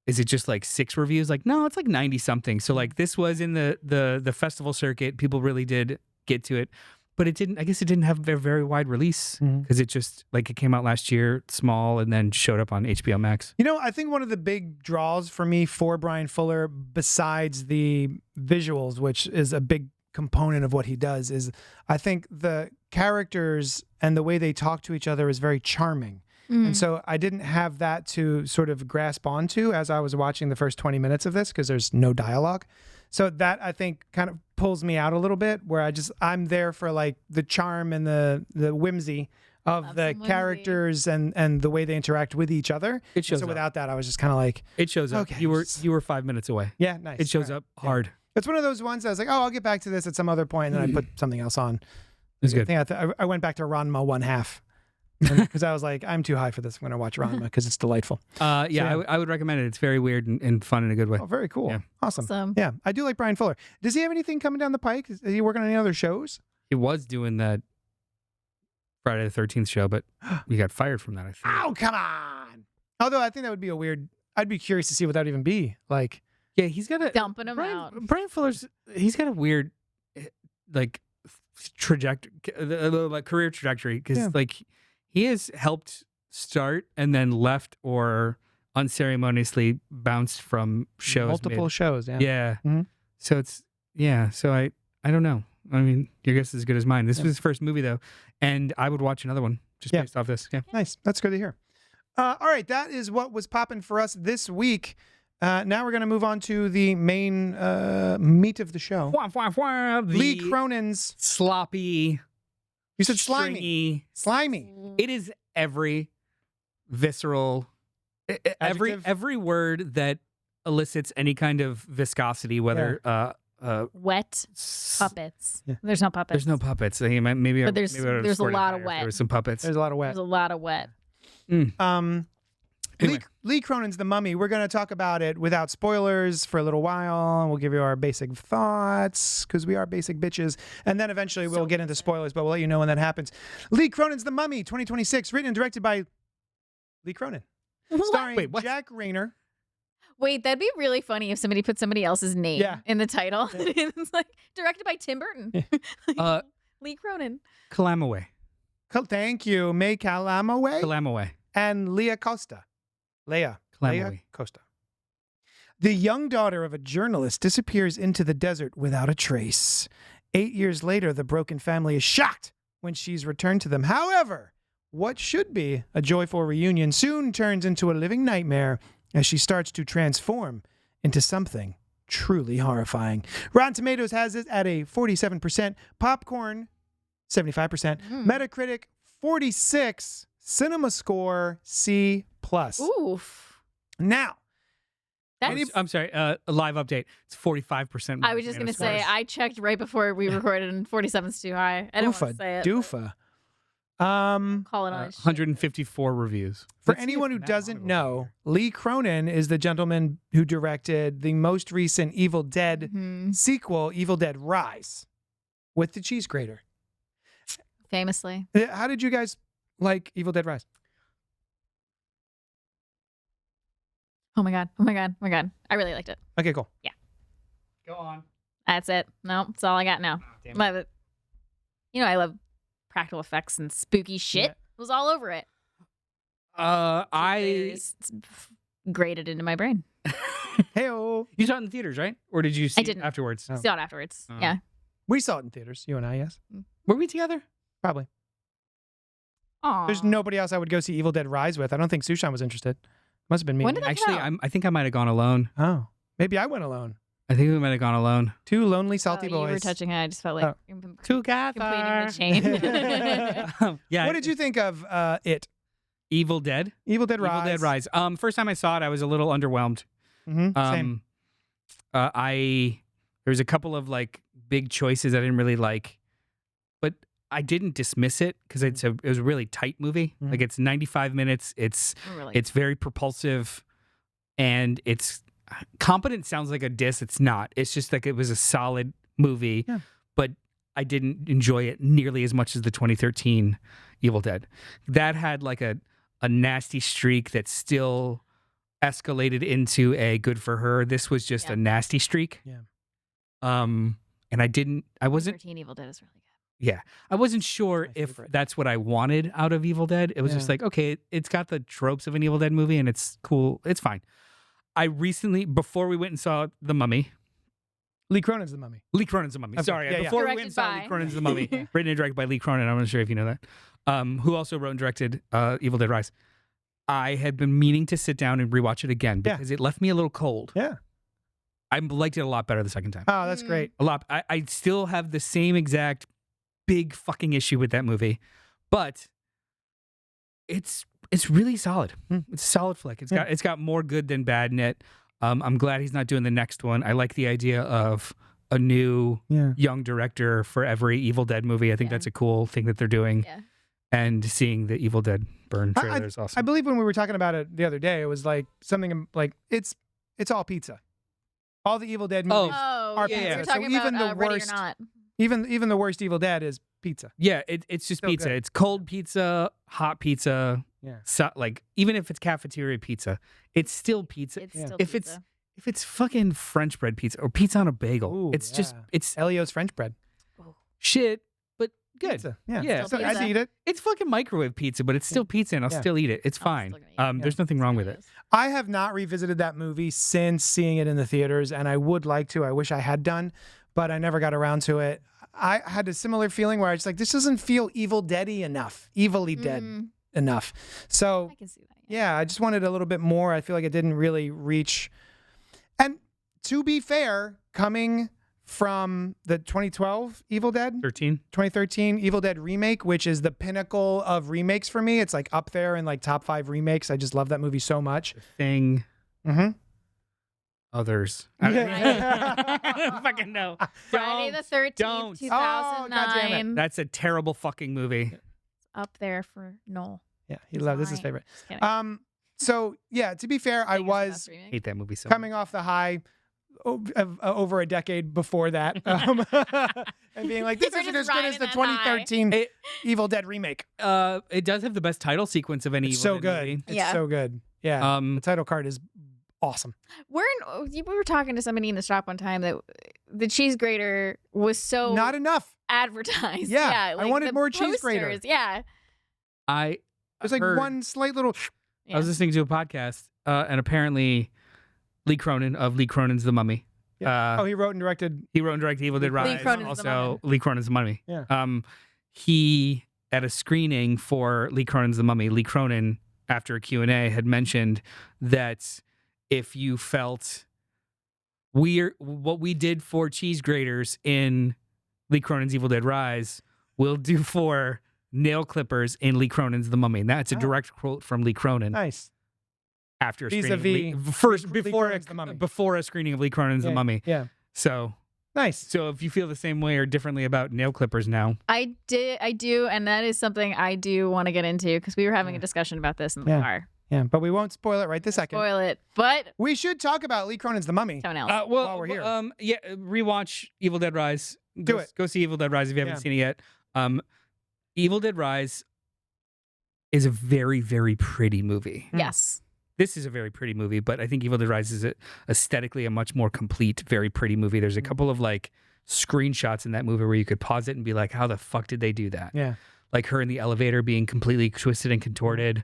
Is it just like 6 reviews? Like, no, it's like 90 something. So like this was in the festival circuit. People really did get to it, but it didn't. I guess it didn't have a very wide release because it just like it came out last year, small, and then showed up on HBO Max. You know, I think one of the big draws for me for Brian Fuller, besides the visuals, which is a big component of what he does, is I think the characters and the way they talk to each other is very charming. And so I didn't have that to sort of grasp onto as I was watching the first 20 minutes of this because there's no dialogue. So that I think kind of pulls me out a little bit where I'm there for like the charm and the whimsy of Love the some whimsy. characters and the way they interact with each other. It shows so up. without that, I was just kind of like, It shows up. Okay. You were 5 minutes away. yeah, nice. It shows All right. up hard. It's one of those ones that I was like, oh, I'll get back to this at some other point, and then I put something else on. It's good. I think I went back to Ranma 1/2 because I was like, I'm too high for this. I'm going to watch Ranma because it's delightful. Yeah, I would recommend it. It's very weird and fun in a good way. Oh, very cool. Yeah. Awesome. Awesome. Yeah, I do like Brian Fuller. Does he have anything coming down the pike? Is he working on any other shows? He was doing that Friday the 13th show, but he got fired from that, I think. Oh, come on. Although I think that would be a weird. I'd be curious to see what that would even be like. Yeah, he's got a Dumping him out. Brian Fuller's he's got a weird like trajectory, like career trajectory because Yeah. like he has helped start and then left or unceremoniously bounced from shows. Multiple shows. Yeah. Yeah. Mhm. So it's so I don't know. I mean, your guess is as good as mine. This was his first movie though, and I would watch another one just Yeah. based off this. Yeah. Nice. That's good to hear. All right. That is what was popping for us this week. Now we're going to move on to the main meat of the show. Lee The Cronin's. sloppy. You said slimy. stringy- Slimy. It is every visceral, Adjective? every word that elicits any kind of viscosity, whether Wet s- puppets. Yeah. There's no puppets. There's no puppets. Maybe, But there's a lot of wet. There was some puppets. There's a lot of wet. There's a lot of wet. Anyway. Lee Cronin's The Mummy. We're going to talk about it without spoilers for a little while. We'll give you our basic thoughts because we are basic bitches. And then eventually we'll get into spoilers, but we'll let you know when that happens. Lee Cronin's The Mummy 2026, written and directed by Lee Cronin. Starring Wait, what? Jack Rayner. Wait, that'd be really funny if somebody put somebody else's name Yeah. in the title. It's like directed by Tim Burton. Like, Lee Cronin. Calamaway. Thank you. May Calamaway Calamaway. and Leah Costa. Leia Calamaway. Costa. The young daughter of a journalist disappears into the desert without a trace. 8 years later, the broken family is shocked when she's returned to them. However, what should be a joyful reunion soon turns into a living nightmare as she starts to transform into something truly horrifying. Rotten Tomatoes has it at a 47%, Popcorn 75%, Metacritic 46, Cinema Score C+. Oof. Now, That's, I'm sorry. A live update. It's 45%. I was just going to say, I checked right before we recorded and 47's too high. I don't want Oofa to say it. doofa. Call it on his shit. 154 reviews. For Let's see anyone if who Matt doesn't Monagle know, Lee Cronin is the gentleman who directed the most recent Evil Dead sequel, Evil Dead Rise, with the cheese grater. Famously. How did you guys like Evil Dead Rise? Oh my God. Oh my God. Oh my God. I really liked it. Okay, cool. Go on. That's it. No, that's all I got now. Damn it. Love it. I love practical effects and spooky shit. Yeah. It was all over it. I It's grated into my brain. Hey-o. you saw it in the theaters, right? Or did you see it didn't. afterwards? Oh. Saw it afterwards. Oh. Yeah. We saw it in theaters. You and I, yes, Were we together? probably. Aw. There's nobody else I would go see Evil Dead Rise with. I don't think Sushan was interested. Must have been me. When did that Actually, come out? I think I might have gone alone. Oh, maybe I went alone. I think we might have gone alone. Two lonely, salty Oh, boys. You were touching it. I just felt like Oh. Together. completing the chain. Yeah. What did you think of it? Evil Dead? Evil Dead Rise. Evil Dead Rise. First time I saw it, I was a little underwhelmed. Same. There was a couple of like big choices I didn't really like, but I didn't dismiss it because it was a really tight movie. Mhm. Like it's 95 minutes. It's Really. it's very propulsive, and it's competent. Sounds like a diss. It's not. It's just like it was a solid movie, Yeah. but I didn't enjoy it nearly as much as the 2013 Evil Dead. That had like a nasty streak that still escalated into a good for her. This was just Yeah. a nasty streak. Yeah. And I wasn't 13 Evil Dead is really good. I wasn't sure my if favorite. that's what I wanted out of Evil Dead. It was just Yeah. like, okay, it's got the tropes of an Evil Dead movie and it's cool. It's fine. I recently, before we went and saw The Mummy, Lee Cronin's The Mummy. Lee Cronin's The Mummy. Okay, Sorry, yeah, yeah. before we went and Directed saw by- Lee Cronin's The Mummy, Yeah. written and directed by Lee Cronin. I'm not sure if you know that. Who also wrote and directed Evil Dead Rise. I had been meaning to sit down and rewatch it again Yeah. because it left me a little cold. Yeah. I liked it a lot better the second time. Oh, that's great. A lot. I still have the same exact big fucking issue with that movie, but it's really solid. It's a solid flick. It's got more good than bad in it. I'm glad he's not doing the next one. I like the idea of a new Yeah. young director for every Evil Dead movie. I think Yeah. that's a cool thing that they're doing. Yeah. And seeing the Evil Dead Burn trailer is awesome. I believe when we were talking about it the other day, it was like something like it's all pizza. All the Evil Dead movies, Oh, Are yeah. pizza. We're So talking even about the Ready worst- or Not. even the worst Evil Dead is pizza. Yeah, it's just So pizza. good. It's cold pizza, hot pizza. Yeah. So, like even if it's cafeteria pizza, it's still pizza. It's Yeah. still if pizza. it's fucking French bread pizza or pizza on a bagel, Ooh, it's just yeah. it's Elio's French bread. shit, but good. Pizza. Yeah. Yeah. So Still I'd pizza. eat it. It's fucking microwave pizza, but it's still pizza, and I'll Yeah. still eat it. It's I'm fine. still gonna eat it. There's nothing wrong with it. I have not revisited that movie since seeing it in the theaters, and I would like to. I wish I had done, but I never got around to it. I had a similar feeling where I was like, this doesn't feel Evil Dead-y enough, evilly dead enough. So I can see that. yeah, I just wanted a little bit more. I feel like it didn't really reach. And to be fair, coming from the 2012 Evil Dead, 2013 Evil Dead remake, which is the pinnacle of remakes for me. It's like up there in like top 5 remakes. I just love that movie so much. Thing. Mm-hmm. Others. Yeah. I don't fucking know. Friday the 13th, don't. 2009. That's a terrible fucking movie. Up there for Noel. Yeah, he loved. This is his Mine. favorite. Just kidding. So yeah, to be fair, I think it's the was best remake. Hate that movie so coming much. off the high over a decade before that, and being like, this You're isn't just as good as riding the that high. 2013 Evil Dead remake. It does have the best title sequence of any It's Evil so Dead good. movie. It's Yeah. so good. Yeah, the title card is awesome. We were talking to somebody in the shop one time that the cheese grater was so Not enough. advertised. Yeah, I like wanted the more cheese grater. posters, Yeah. I There's like heard- one slight little. I was listening to a podcast, and apparently Lee Cronin of Lee Cronin's The Mummy. Oh, he wrote and directed. He wrote and directed Evil Dead Lee Rise. Cronin's The Also, Lee Cronin's The Mummy. Yeah. He, at a screening for Lee Cronin's The Mummy, Lee Cronin, after a Q&A, had mentioned that if you felt what we did for cheese graters in Lee Cronin's Evil Dead Rise, we'll do for nail clippers in Lee Cronin's The Mummy. And that's a Oh. direct quote from Lee Cronin. Nice. After a screening of Vis-a-vis Lee before Cronin's The Mummy. before a screening of Lee Cronin's The Yeah, Mummy. Yeah. So Nice. if you feel the same way or differently about nail clippers now, I do, and that is something I do want to get into because we were having a discussion about this in the Yeah. car. Yeah, but we won't spoil it right this second. Spoil it, but We should talk about Lee Cronin's The Mummy. someone else. While we're here. rewatch Evil Dead Rise. Do it. Go see Evil Dead Rise if you haven't Yeah. seen it yet. Evil Dead Rise is a very, very pretty movie. Yes. this is a very pretty movie, but I think Evil Dead Rise is aesthetically a much more complete, very pretty movie. There's a couple of like screenshots in that movie where you could pause it and be like, how the fuck did they do that? Yeah. Like her in the elevator being completely twisted and contorted,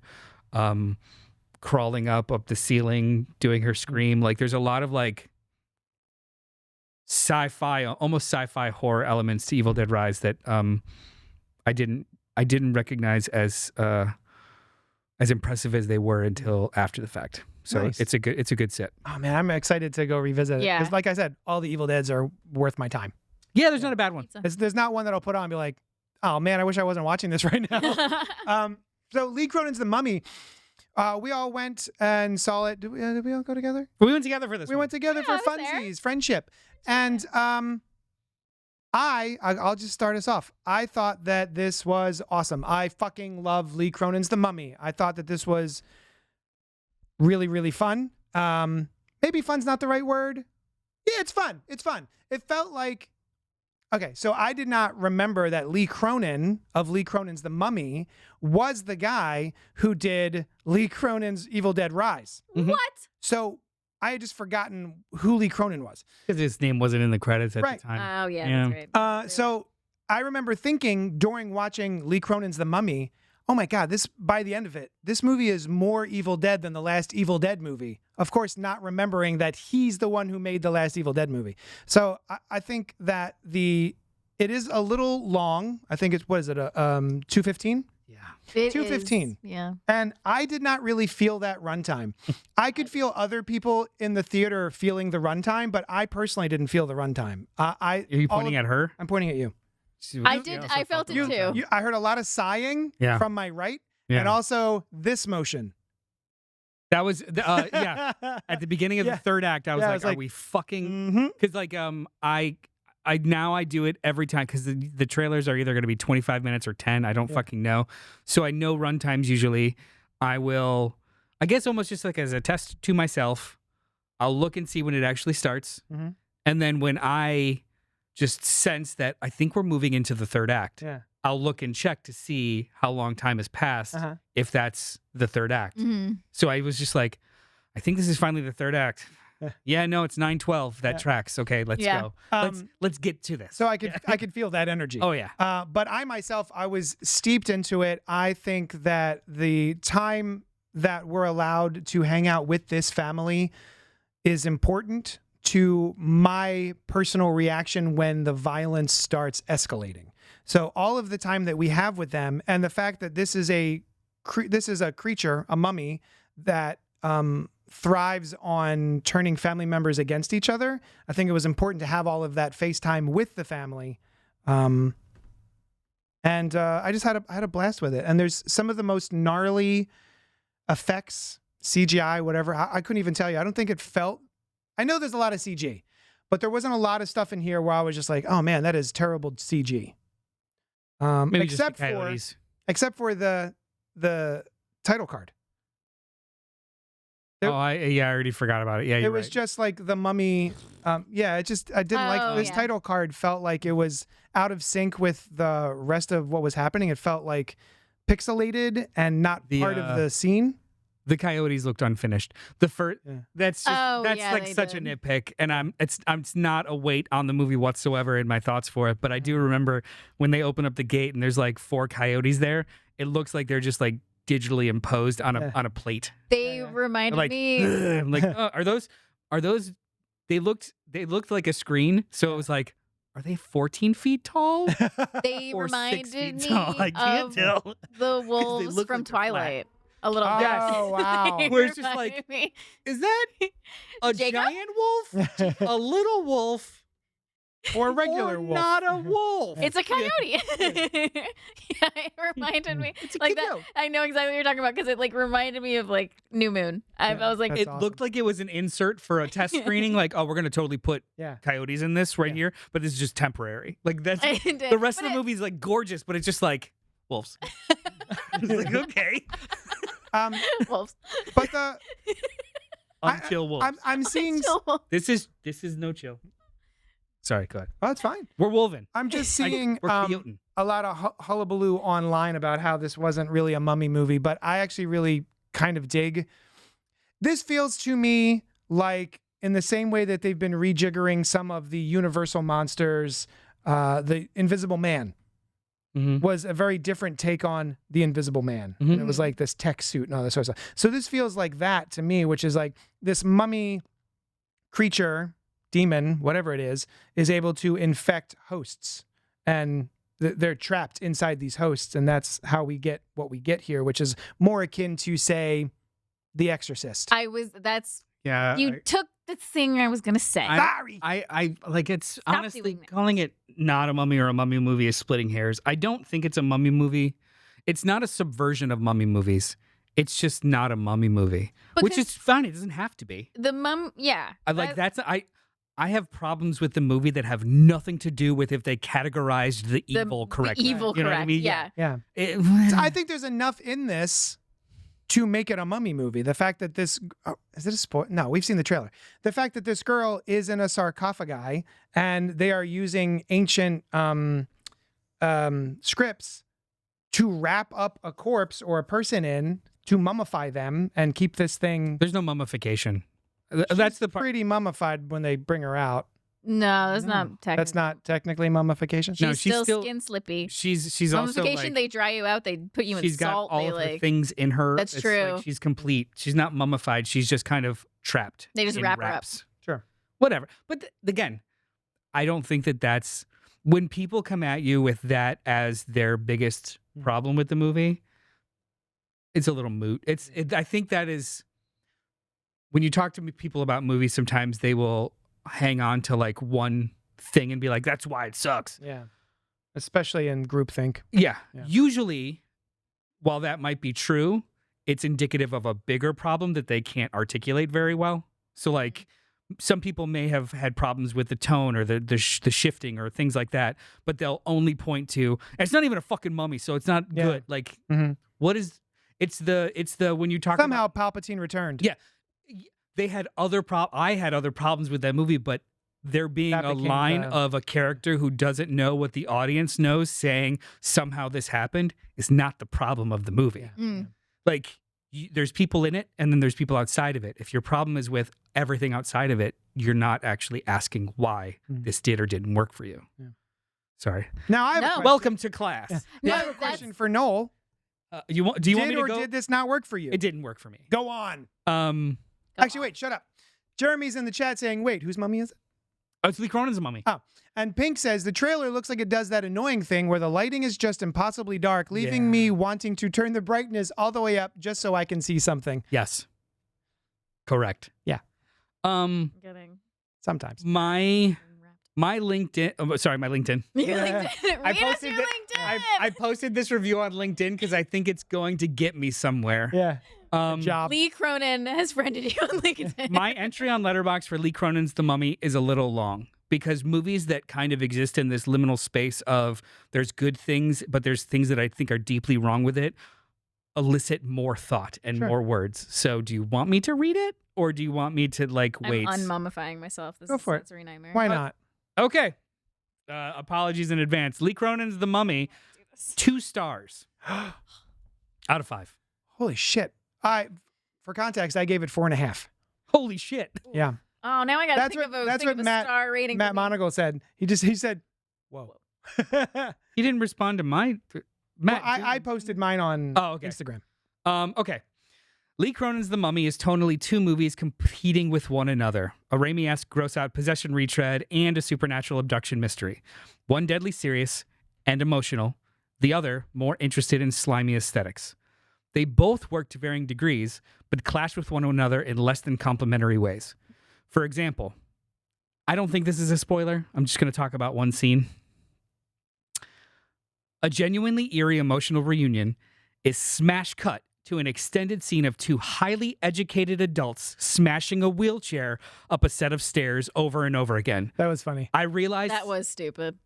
crawling up the ceiling, doing her scream. Like there's a lot of like sci-fi, almost sci-fi horror elements to Evil Dead Rise that I didn't recognize as impressive as they were until after the fact. So Nice. it's a good set. Oh man, I'm excited to go revisit it. Yeah. Because like I said, all the Evil Deads are worth my time. Yeah, there's not a bad one. Pizza. There's not one that I'll put on and be like, oh man, I wish I wasn't watching this right now. So Lee Cronin's The Mummy. We all went and saw it. Did we all go together? We went together for this. We went together Yeah, for I was there. funsies, friendship. And I'll just start us off. I thought that this was awesome. I fucking love Lee Cronin's The Mummy. I thought that this was really, really fun. Maybe fun's not the right word. Yeah, it's fun. It's fun. It felt like, okay, so I did not remember that Lee Cronin of Lee Cronin's The Mummy was the guy who did Lee Cronin's Evil Dead Rise. What? So I had just forgotten who Lee Cronin was. Because his name wasn't in the credits at Right. the time. Oh yeah, Yeah. that's right. So I remember thinking during watching Lee Cronin's The Mummy, oh my God, by the end of it, this movie is more Evil Dead than the last Evil Dead movie. Of course, not remembering that he's the one who made the last Evil Dead movie. So I think that it is a little long. I think it's, what is it, 2:15? Yeah. It 2:15. is- Yeah. And I did not really feel that runtime. I could feel other people in the theater feeling the runtime, but I personally didn't feel the runtime. Are you pointing at her? I'm pointing at you. I did. I felt it too. I heard a lot of sighing Yeah. from my right, Yeah. and also this motion. That was yeah. At the beginning of Yeah. the third act, I was Yeah, like, it's "Are like- we fucking?" Mm-hmm. Because like I do it every time because the trailers are either going to be 25 minutes or 10. I don't Yeah. fucking know. So I know run times usually. I guess almost just like as a test to myself, I'll look and see when it actually starts, Mhm. and then when I just sense that I think we're moving into the third act, Yeah. I'll look and check to see how long time has passed Uh-huh. if that's the third act. Mhm. So I was just like, I think this is finally the third act. Yeah, no, it's 9:12. That Yeah. tracks. Okay, let's Yeah. go. Um, Let's get to this. So I could feel that energy. Oh yeah. But I myself, I was steeped into it. I think that the time that we're allowed to hang out with this family is important to my personal reaction when the violence starts escalating. So all of the time that we have with them, and the fact that this is a creature, a mummy that thrives on turning family members against each other. I think it was important to have all of that FaceTime with the family. And I just had a blast with it. And there's some of the most gnarly effects, CGI, whatever. I couldn't even tell you. I don't think it felt. I know there's a lot of CG, but there wasn't a lot of stuff in here where I was just like, oh man, that is terrible CG. Maybe Except just the for coyotes. the title card. There- I already forgot about it. Yeah, It you're was right. just like the mummy. I didn't like Oh, this yeah. title card. Felt like it was out of sync with the rest of what was happening. It felt like pixelated and not The, part of the scene. The coyotes looked unfinished. The first Yeah. that's just Oh, that's yeah, like they such did. a nitpick, and it's not a weight on the movie whatsoever in my thoughts for it. But I do remember when they open up the gate and there's like 4 coyotes there. It looks like they're just like digitally imposed on a plate. They Yeah. reminded Like, me. I'm like, are those? They looked like a screen. So it was like, are they 14 feet tall? They or 6 reminded feet me tall? I can't of tell. the wolves look from like they're flat. Twilight. A little bit. Yes. Oh, wow. They Where it's just reminded like- me. Is that a Jacob? giant wolf, a little wolf, Or a regular or wolf. not a wolf? It's a coyote. Yeah, it reminded me It's a like that. coyote. I know exactly what you're talking about because it like reminded me of like New Moon. I Yeah, was like, that's It awesome. looked like it was an insert for a test screening. Like, oh, we're gonna totally put Yeah. coyotes in this right Yeah. here, but this is just temporary. Like that's I did. the rest But of the movie is like gorgeous, but it's just like wolves. It's like okay, wolves. But the unchill wolves. I'm seeing. Still wolves. This is no chill. Sorry, go ahead. Oh, it's fine. We're wolven. I'm just Like, seeing we're coyoting. a lot of hullabaloo online about how this wasn't really a mummy movie, but I actually really kind of dig. This feels to me like, in the same way that they've been rejiggering some of the Universal monsters, the Invisible Man was a very different take on the Invisible Man. And it was like this tech suit and all this sort of stuff. So this feels like that to me, which is like this mummy creature, demon, whatever it is able to infect hosts. And they're trapped inside these hosts. And that's how we get what we get here, which is more akin to, say, The Exorcist. Yeah. You took the thing I was gonna say. Sorry. I like it's Stop honestly doing that. calling it not a mummy or a mummy movie is splitting hairs. I don't think it's a mummy movie. It's not a subversion of mummy movies. It's just not a mummy movie, which is fine. It doesn't have to be. I have problems with the movie that have nothing to do with if they categorized the evil correctly. The evil You know what I correct. mean? Yeah. Yeah. I think there's enough in this to make it a mummy movie. The fact that this is it a spoil? No, we've seen the trailer. The fact that this girl is in a sarcophagi and they are using ancient scripts to wrap up a corpse or a person in to mummify them and keep this thing. There's no mummification. That's the part. Pretty mummified when they bring her out. No, that's not technically. That's not technically mummification. She's, No, she's still, still- skin slippy. She's also Mummification, like, they dry you out. They put you in she's got salt. all They of her like things in her. That's It's true. Like she's complete. She's not mummified. She's just kind of trapped. They just in wrap her up. wraps. Sure. Whatever. But again, I don't think that that's when people come at you with that as their biggest problem with the movie. It's a little moot. I think that is when you talk to people about movies. Sometimes they will hang on to like one thing and be like, "That's why it sucks." Yeah. Especially in groupthink. Yeah. Yeah. Usually, while that might be true, it's indicative of a bigger problem that they can't articulate very well. So, like, some people may have had problems with the tone or the shifting or things like that, but they'll only point to it's not even a fucking mummy, so it's not Yeah. good. Like, Mhm. what is? It's the when you talk Somehow about Palpatine returned. Yeah. They had I had other problems with that movie, but there being That a became line the- of a character who doesn't know what the audience knows saying somehow this happened is not the problem of the movie. Mm. Like, there's people in it and then there's people outside of it. If your problem is with everything outside of it, you're not actually asking why this did or didn't work for you. Yeah. Sorry. Now I have a No. question. Welcome to class. Yeah. No, I have a that's- question for Noel. Do you want me Did to or go? did this not work for you? It didn't work for me. Go on. Go Actually, on. wait, shut up. Jeremy's in the chat saying, wait, whose mummy is it? Oh, it's Lee Cronin's mummy. Oh, and Pink says, the trailer looks like it does that annoying thing where the lighting is just impossibly dark, leaving me wanting to turn the brightness all the way up just so I can see something. Yes. Correct. Yeah. Getting Sometimes. My LinkedIn. Oh, sorry, my LinkedIn. Your Yeah. LinkedIn. I Read us posted your it- LinkedIn. I posted this review on LinkedIn because I think it's going to get me somewhere. Yeah. Um, Job. Lee Cronin has friended you on LinkedIn. my entry on Letterboxd for Lee Cronin's The Mummy is a little long because movies that kind of exist in this liminal space of there's good things, but there's things that I think are deeply wrong with it elicit more thought and Sure. more words. So do you want me to read it or do you want me to like wait? I'm unmummifying myself. This Go is for a it. sensory nightmare. Why not? Okay. Apologies in advance. Lee Cronin's The Mummy, 2 stars out of 5. Holy shit. For context, I gave it 4.5. Holy shit. Yeah. Oh, now I got to That's think what- of a, that's think what of a Matt- star rating. Matt for me. Monagle said. He said, whoa. He didn't respond to my Matt. Well, I posted mine on Oh, okay. Instagram. Okay. Lee Cronin's The Mummy is tonally 2 movies competing with one another. A Raimi-esque gross-out possession retread and a supernatural abduction mystery. One deadly serious and emotional. The other more interested in slimy aesthetics. They both work to varying degrees, but clash with one another in less than complementary ways. For example, I don't think this is a spoiler. I'm just going to talk about one scene. A genuinely eerie emotional reunion is smash cut to an extended scene of 2 highly educated adults smashing a wheelchair up a set of stairs over and over again. That was funny. I realized That was stupid.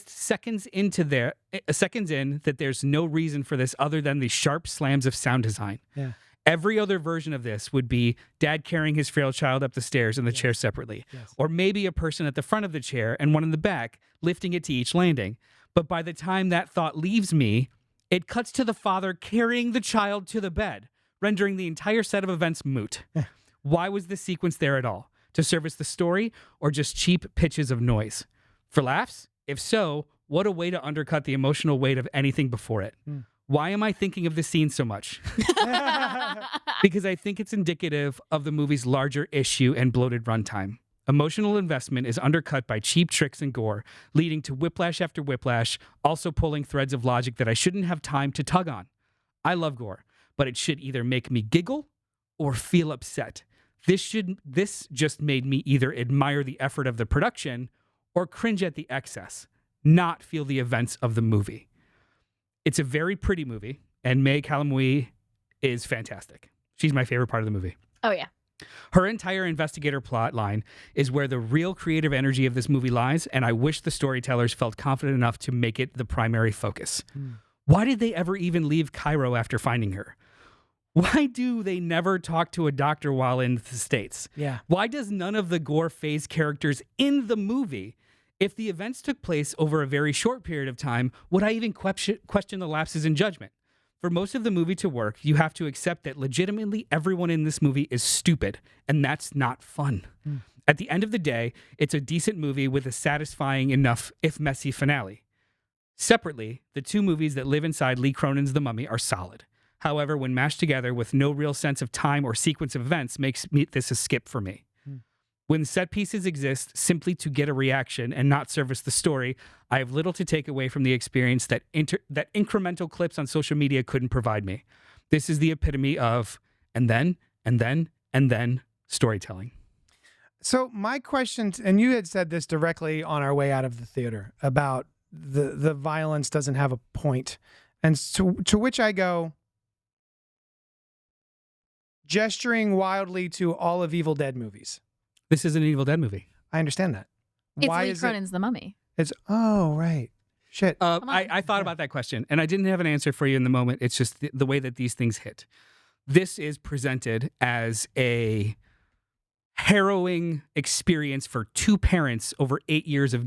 seconds in that there's no reason for this other than the sharp slams of sound design. Yeah. Every other version of this would be dad carrying his frail child up the stairs and the chair separately. Yes. Or maybe a person at the front of the chair and one in the back lifting it to each landing. But by the time that thought leaves me, it cuts to the father carrying the child to the bed, rendering the entire set of events moot. Why was this sequence there at all? To service the story or just cheap pitches of noise? For laughs? If so, what a way to undercut the emotional weight of anything before it. Why am I thinking of this scene so much? Because I think it's indicative of the movie's larger issue and bloated runtime. Emotional investment is undercut by cheap tricks and gore, leading to whiplash after whiplash, also pulling threads of logic that I shouldn't have time to tug on. I love gore, but it should either make me giggle or feel upset. This just made me either admire the effort of the production or cringe at the excess, not feel the events of the movie. It's a very pretty movie, and May Calamui is fantastic. She's my favorite part of the movie. Oh, yeah. Her entire investigator plot line is where the real creative energy of this movie lies, and I wish the storytellers felt confident enough to make it the primary focus. Why did they ever even leave Cairo after finding her? Why do they never talk to a doctor while in the States? Yeah. Why does none of the gore phase characters in the movie, if the events took place over a very short period of time, would I even question the lapses in judgment? For most of the movie to work, you have to accept that legitimately everyone in this movie is stupid, and that's not fun. At the end of the day, it's a decent movie with a satisfying enough, if messy, finale. Separately, the two movies that live inside Lee Cronin's The Mummy are solid. However, when mashed together with no real sense of time or sequence of events makes this a skip for me. When set pieces exist simply to get a reaction and not service the story, I have little to take away from the experience that incremental clips on social media couldn't provide me. This is the epitome of and then storytelling. So my question, and you had said this directly on our way out of the theater about the violence doesn't have a point. And to which I go, gesturing wildly to all of Evil Dead movies. This is an Evil Dead movie. I understand that. It's Why Lee is Cronin's The Mummy. It's right. Shit. I thought about that question, and I didn't have an answer for you in the moment. It's just the way that these things hit. This is presented as a harrowing experience for two parents over 8 years of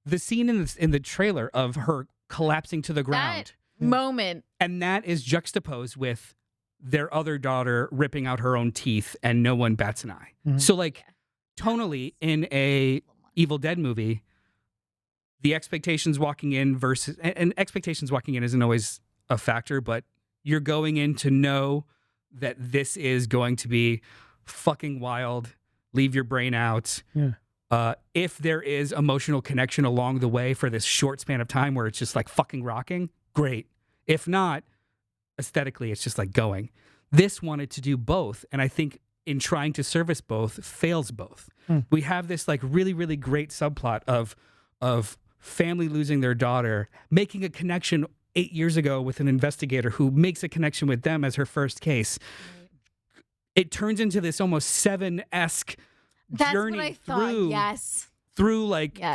the scene in the trailer of her collapsing to the ground. That moment. And that is juxtaposed with their other daughter ripping out her own teeth and no one bats an eye. So tonally in a Evil Dead movie, the expectations walking in and expectations walking in isn't always a factor, but you're going in to know that this is going to be fucking wild, leave your brain out. If there is emotional connection along the way for this short span of time where it's just like fucking rocking, great. If not, aesthetically, it's just like going. This wanted to do both, and I think in trying to service both, fails both. We have this like really, really great subplot of family losing their daughter, making a connection 8 years ago with an investigator who makes a connection with them as her first case. It turns into this almost Seven-esque journey through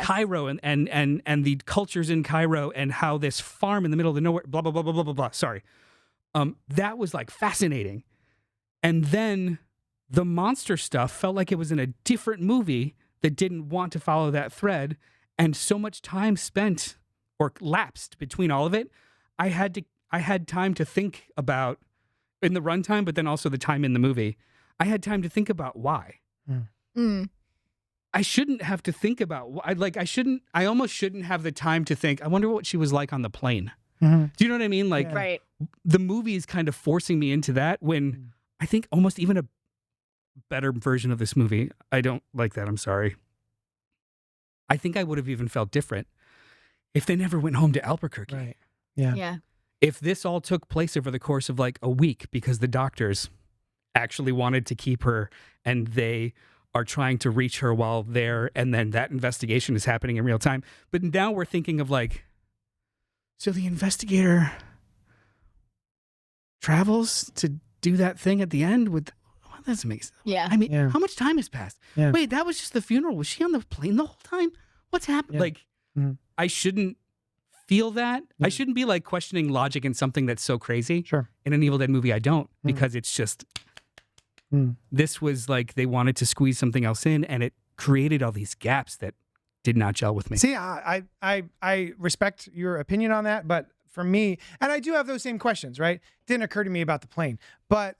Cairo and the cultures in Cairo and how this farm in the middle of the nowhere, blah, blah, blah, blah, blah, blah, blah. Sorry. That was like fascinating. And then the monster stuff felt like it was in a different movie that didn't want to follow that thread. And so much time spent or lapsed between all of it. I had time to think about in the runtime, but then also the time in the movie. I had time to think about why. I shouldn't have to think about I almost shouldn't have the time to think, I wonder what she was like on the plane. Do you know what I mean? Right. The movie is kind of forcing me into that when I think almost even a better version of this movie, I don't like that, I'm sorry. I think I would have even felt different if they never went home to Albuquerque. Right. Yeah. If this all took place over the course of like a week because the doctors actually wanted to keep her and they are trying to reach her while there, and then that investigation is happening in real time. But now we're thinking of like, so the investigator travels to do that thing at the end with, well, that doesn't make sense. Yeah. I mean, how much time has passed? Yeah. Wait, that was just the funeral. Was she on the plane the whole time? What's happened? Yeah. I shouldn't feel that. I shouldn't be like questioning logic in something that's so crazy. Sure. In an Evil Dead movie, I don't, because it's just, this was like they wanted to squeeze something else in, and it created all these gaps that did not gel with me. See, I respect your opinion on that, but for me, and I do have those same questions, right? Didn't occur to me about the plane, but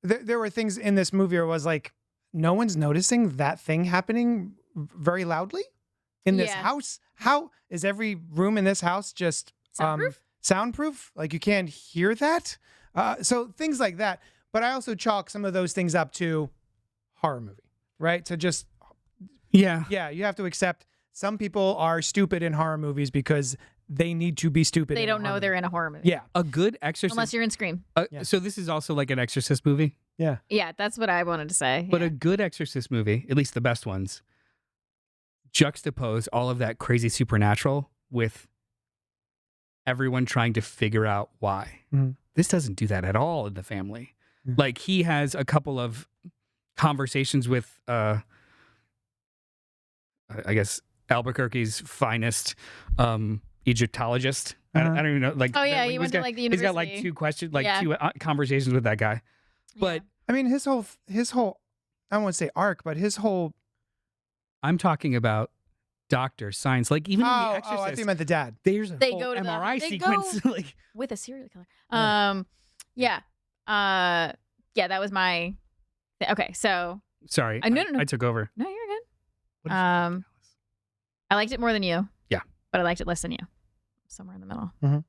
there were things in this movie where it was like, no one's noticing that thing happening very loudly in this Yeah. house. How is every room in this house just soundproof? Like you can't hear that. So things like that. But I also chalk some of those things up to horror movie, right? To just Yeah. you have to accept some people are stupid in horror movies because they need to be stupid. They in a don't know horror they're movie. in a horror movie. Yeah, A good Exorcist. Unless you're in Scream. Yeah. So this is also like an Exorcist movie, yeah. Yeah, that's what I wanted to say. but yeah. a good Exorcist movie, at least the best ones, juxtapose all of that crazy supernatural with everyone trying to figure out why. Mhm. This doesn't do that at all in The Family. Mhm. Like he has a couple of conversations with, I guess, Albuquerque's finest Egyptologist. I don't even know. Like, Oh, yeah, that- he went to, like, the He's got like university. two questions, like Yeah. two conversations with that guy. But I mean, his whole I don't want to say arc, but his whole I'm talking about doctor science. Like even in The I Exorcist, thought you meant the dad. there's a They whole go to MRI they sequence. go- like with a serial killer. Yeah. Yeah, that was my. Okay, so sorry, no. I took over. no, you're good. What did you think, Alice? I liked it more than you. Yeah. But I liked it less than you. Somewhere in the middle. Mhm.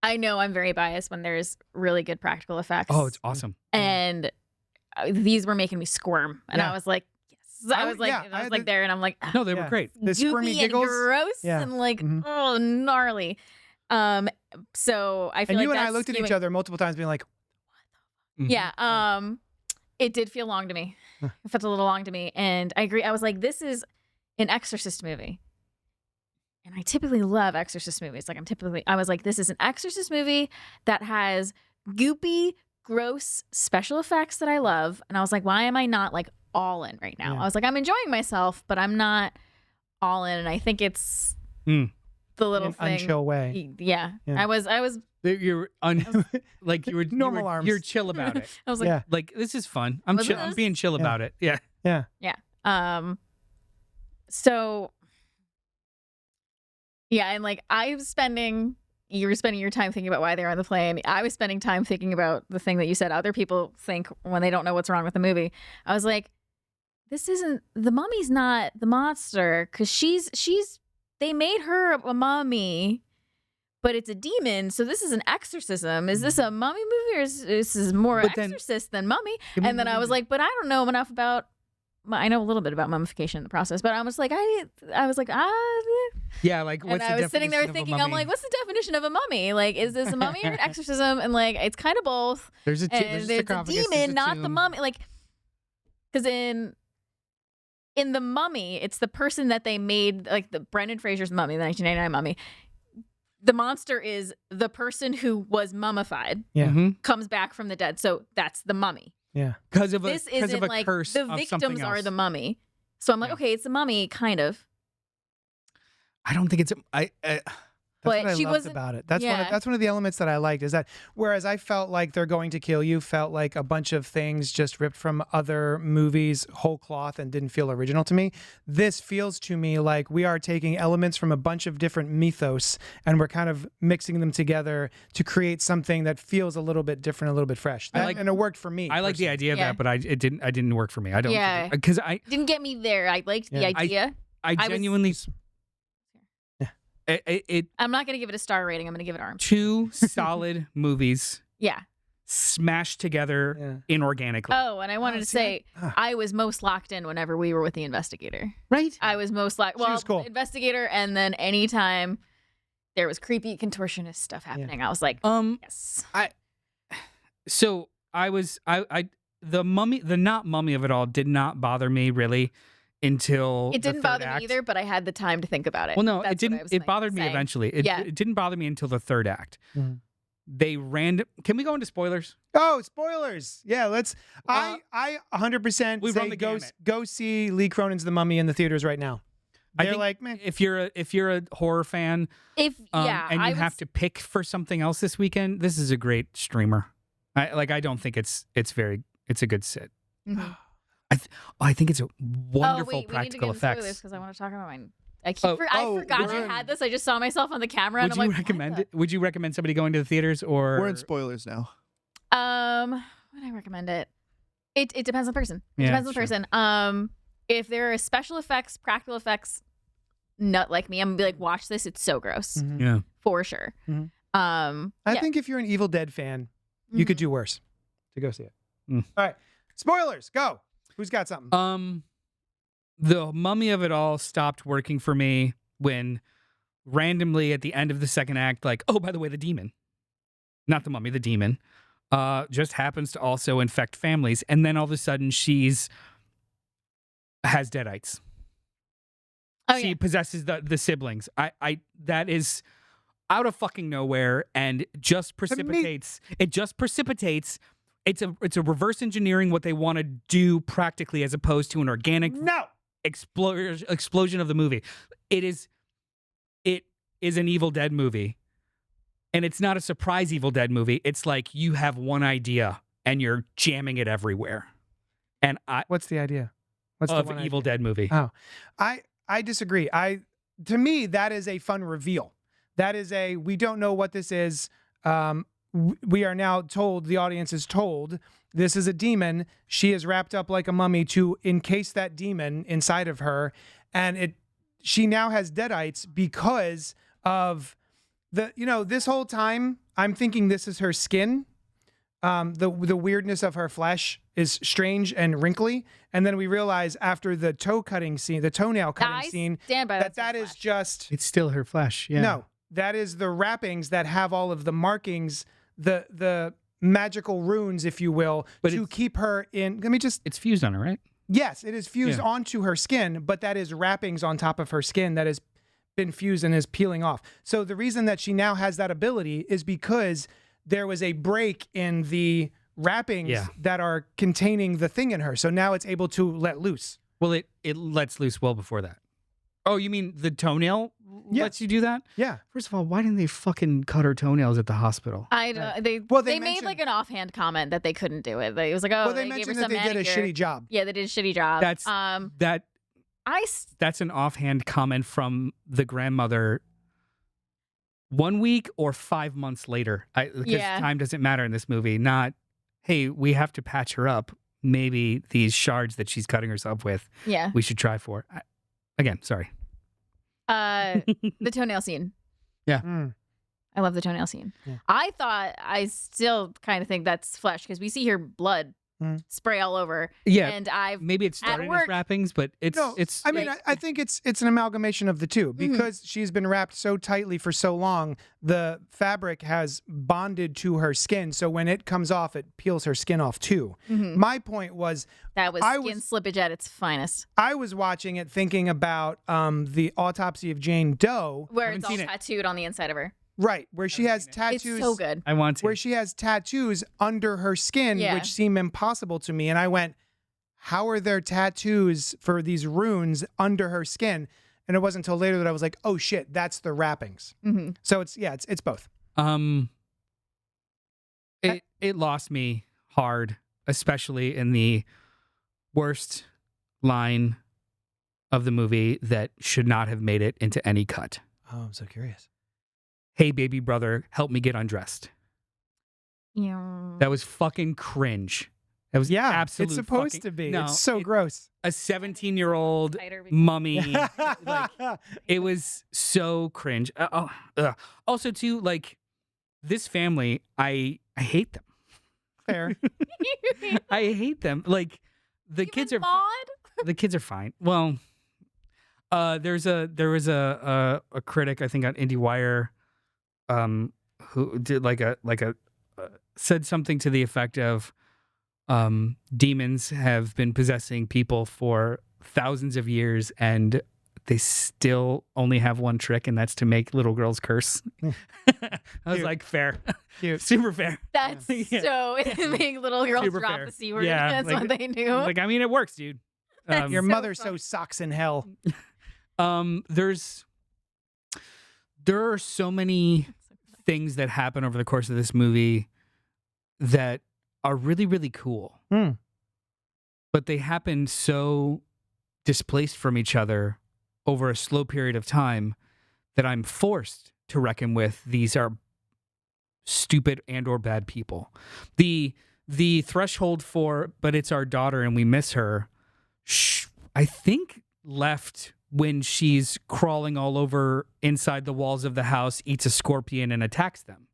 I know I'm very biased when there's really good practical effects. Oh, it's awesome. And these were making me squirm, and Yeah. I was like, yes. I was like, yeah, I I was like did- there, and I'm like, No, they were Yeah. great. The squirmy goopy and giggles. gross, Yeah. and like, Mhm. oh, gnarly. So I feel And like you and I that's looked at each skewing- other multiple times, being like, Mhm. Yeah. It did feel long to me. Huh. It felt a little long to me. And I agree. I was like, this is an Exorcist movie. And I typically love Exorcist movies. I was like, this is an Exorcist movie that has goopy, gross special effects that I love. And I was like, why am I not like all in right now? Yeah. I was like, I'm enjoying myself, but I'm not all in. And I think it's Mm. the in little an thing. unchill way. Yeah. Yeah. I was You're like you were Normal you were, arms. You're chill about it. I was like, Yeah. Like this is fun. I'm Wasn't chill. I'm this? being chill about it. Yeah. So yeah, and like you were spending your time thinking about why they're on the plane. I was spending time thinking about the thing that you said other people think when they don't know what's wrong with the movie. I was like, the mummy's not the monster, because they made her a mummy, but it's a demon, so this is an exorcism. Is this a mummy movie, or is this more But then- exorcist than mummy? And then I was like, but I don't know enough about. I know a little bit about mummification in the process, but I was like, Yeah, like what's and the I was sitting there definition of a thinking, I'm mummy? like, what's the definition of a mummy? Like, is this a mummy or an exorcism? And like, it's kind of both. There's a And there's there's a sarcophagus, there's demon, a not the tomb. mummy. Like, because in the mummy, it's the person that they made, like the Brendan Fraser's mummy, the 1999 mummy. The monster is the person who was mummified, Yeah. Mhm. comes back from the dead. So that's the mummy. Yeah. Because of a This because isn't of a like curse the of something victims are else. the mummy. So I'm like, Yeah. okay, it's the mummy, kind of. I don't think it's That's But what I she loved wasn't- about it. That's yeah. one of the elements that I liked, is that whereas I felt like They're Going to Kill You felt like a bunch of things just ripped from other movies whole cloth and didn't feel original to me. This feels to me like we are taking elements from a bunch of different mythos and we're kind of mixing them together to create something that feels a little bit different, a little bit fresh. And it worked for me. I like the personally. idea of Yeah. that, but it didn't work for me. I don't. Yeah. Because I Didn't get me there. I liked the Yeah. idea. I was- genuinely. It I'm not going to give it a star rating. I'm going to give it arms. two solid movies Yeah. smashed together Yeah. inorganically. Oh, and I wanted to say, I was most locked in whenever we were with the investigator. Right? I was most locked. She Well, was cool. investigator, and then anytime there was creepy contortionist stuff happening, I was like, yes. So the not mummy of it all did not bother me really until It the didn't third bother act. me either, but I had the time to think about it. Well, no, That's it didn't. what I was It bothered me saying. eventually. It didn't bother me until the third act. Mhm. They Can we go into spoilers? Oh, spoilers! Yeah, let's. I 100% we say run the gamut. go see Lee Cronin's The Mummy in the theaters right now. I They're think like, man, if you're a horror fan, and you have to pick for something else this weekend, this is a great streamer. I don't think it's a good sit. Mhm. I think it's a wonderful we need to practical get into spoilers effects. because I want to talk about my I forgot I had this. I just saw myself on the camera, and Would I'm you like, recommend it? Would you recommend somebody going to the theaters or? We're in spoilers now. Would I recommend it? It depends on the person. It Yeah, depends on the sure. person. If there are special effects, practical effects, nut like me, I'm gonna be like, watch this. It's so gross, Mhm. Yeah. for sure. Mhm. Yeah. I think if you're an Evil Dead fan, you could Mhm. do worse to go see it. Mm. All right. Spoilers, go. Who's got something? The mummy of it all stopped working for me when randomly at the end of the second act, like, oh, by the way, the demon, not the mummy, the demon, just happens to also infect families, and then all of a sudden has deadites. Oh, She yeah. possesses the siblings. That is out of fucking nowhere, and just precipitates. It just precipitates. It's a reverse engineering what they want to do practically, as opposed to an organic No. explosion of the movie. It is an Evil Dead movie, and it's not a surprise Evil Dead movie. It's like you have one idea and you're jamming it everywhere. And What's the idea? What's the of one Evil idea? Dead movie. Oh, I disagree. To me, that is a fun reveal. That is we don't know what this is. We are now told, the audience is told, this is a demon. She is wrapped up like a mummy to encase that demon inside of her. And she now has deadites because of this whole time I'm thinking this is her skin. The weirdness of her flesh is strange and wrinkly. And then we realize after the toenail cutting scene, stand by that is just, It's still her flesh. Yeah. no, that is the wrappings that have all of the markings, the magical runes, if you will, But to keep her in. It's fused on her, right? Yes, it is fused Yeah. onto her skin, but that is wrappings on top of her skin that has been fused and is peeling off. So the reason that she now has that ability is because there was a break in the wrappings that are containing the thing in her. So now it's able to let loose. Well, it lets loose well before that. Oh, you mean the toenail lets you do that? Yeah. First of all, why didn't they fucking cut her toenails at the hospital? I don't. They made mentioned- like an offhand comment that they couldn't do it. It was like, oh, Well, they gave her mentioned that some they did a manicure. shitty job. Yeah, they did a shitty job. That's an offhand comment from the grandmother 1 week or 5 months later. Because time doesn't matter in this movie. Not, hey, we have to patch her up. Maybe these shards that she's cutting herself with, Yeah. we should try for. Again, sorry. The toenail scene. Yeah. Mm. I love the toenail scene. Yeah. I still kind of think that's flesh because we see her blood spray all over. Yeah. And Maybe it started as wrappings, but it's. I mean, I think it's an amalgamation of the two because she's been wrapped so tightly for so long. The fabric has bonded to her skin, so when it comes off, it peels her skin off too. My point was that was skin slippage at its finest. I was watching it thinking about the autopsy of Jane Doe, where it's all tattooed on the inside of her. right? Where she has tattoos. It's so good. I want to. Where she has tattoos under her skin, Yeah. which seem impossible to me. And I went, how are there tattoos for these runes under her skin? And it wasn't until later that I was like, oh shit, that's the wrappings. Mm-hmm. So it's both. It lost me hard, especially in the worst line of the movie that should not have made it into any cut. Oh, I'm so curious. Hey, baby brother, help me get undressed. Yeah. That was fucking cringe. That was absolute. It's supposed fucking- to be. No, it's so gross. A 17-year-old mummy. It was so cringe. Also, too, like this family, I hate them. Fair. I hate them. Like the kids are. The kids are fine. Well, there was a critic, I think, on IndieWire, who did said something to the effect of, demons have been possessing people for thousands of years, and they still only have one trick, and that's to make little girls curse. I was like, fair. Cute. Super fair. That's so make little girls Super drop fair. the C word. Yeah, That's like- what they do. Like, I mean, it works, dude. Your so mother funny. sews socks in hell. There are so many things that happen over the course of this movie that are really, really cool. But they happen so displaced from each other over a slow period of time that I'm forced to reckon with. These are stupid and or bad people. The threshold for, but it's our daughter and we miss her, I think left when she's crawling all over inside the walls of the house, eats a scorpion and attacks them.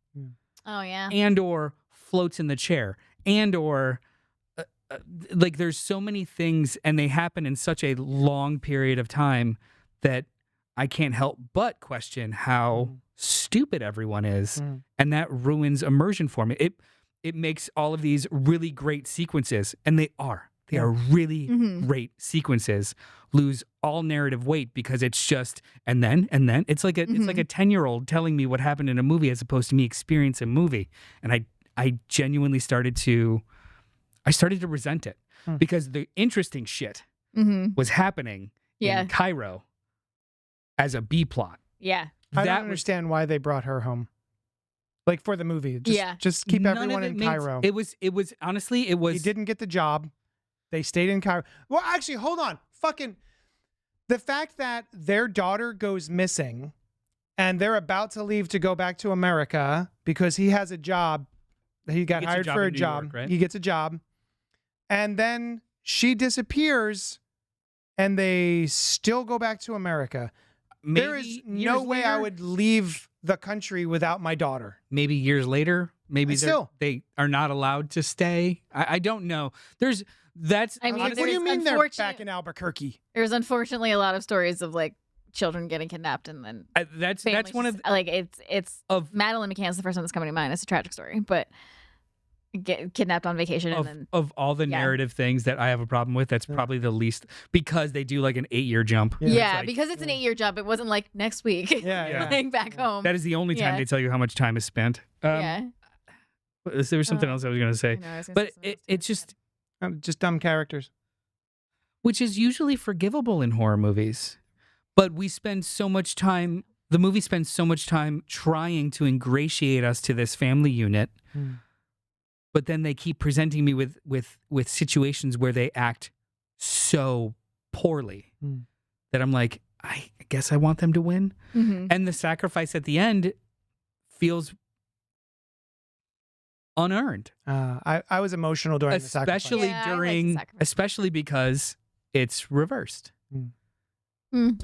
Oh yeah. And or floats in the chair. And or like there's so many things and they happen in such a long period of time that I can't help but question how stupid everyone is. And that ruins immersion for me. It makes all of these really great sequences, and they are really great sequences, lose all narrative weight because it's just and then it's like a 10-year-old telling me what happened in a movie as opposed to me experiencing a movie. And I genuinely started to resent it because the interesting shit was happening in Cairo as a B plot. Yeah. I don't understand why they brought her home. Like for the movie. Just keep everyone in Cairo. It was honestly, it was. He didn't get the job. They stayed in Cairo. Well, actually, hold on. Fucking the fact that their daughter goes missing and they're about to leave to go back to America because he has a job. He got hired for a job. York, right? He gets a job. And then she disappears and they still go back to America. Maybe there is no way I would leave the country without my daughter. Maybe years later, maybe they are not allowed to stay. I don't know. What do you mean they're back in Albuquerque? There's unfortunately a lot of stories of like children getting kidnapped and then that's one of like it's Madeline McCann's the first one that's coming to mind. It's a tragic story, but get kidnapped on vacation and then of all the narrative things that I have a problem with, that's probably the least because they do like an 8-year jump. Yeah, because it's an 8-year jump. It wasn't like next week. Like back home. That is the only time they tell you how much time is spent. There was something else I was going to say, but it's just dumb characters, which is usually forgivable in horror movies. But we spend so much time. The movie spends so much time trying to ingratiate us to this family unit. But then they keep presenting me with situations where they act so poorly that I'm like, I guess I want them to win. And the sacrifice at the end feels unearned. I was emotional during the sacrifice. Especially because it's reversed.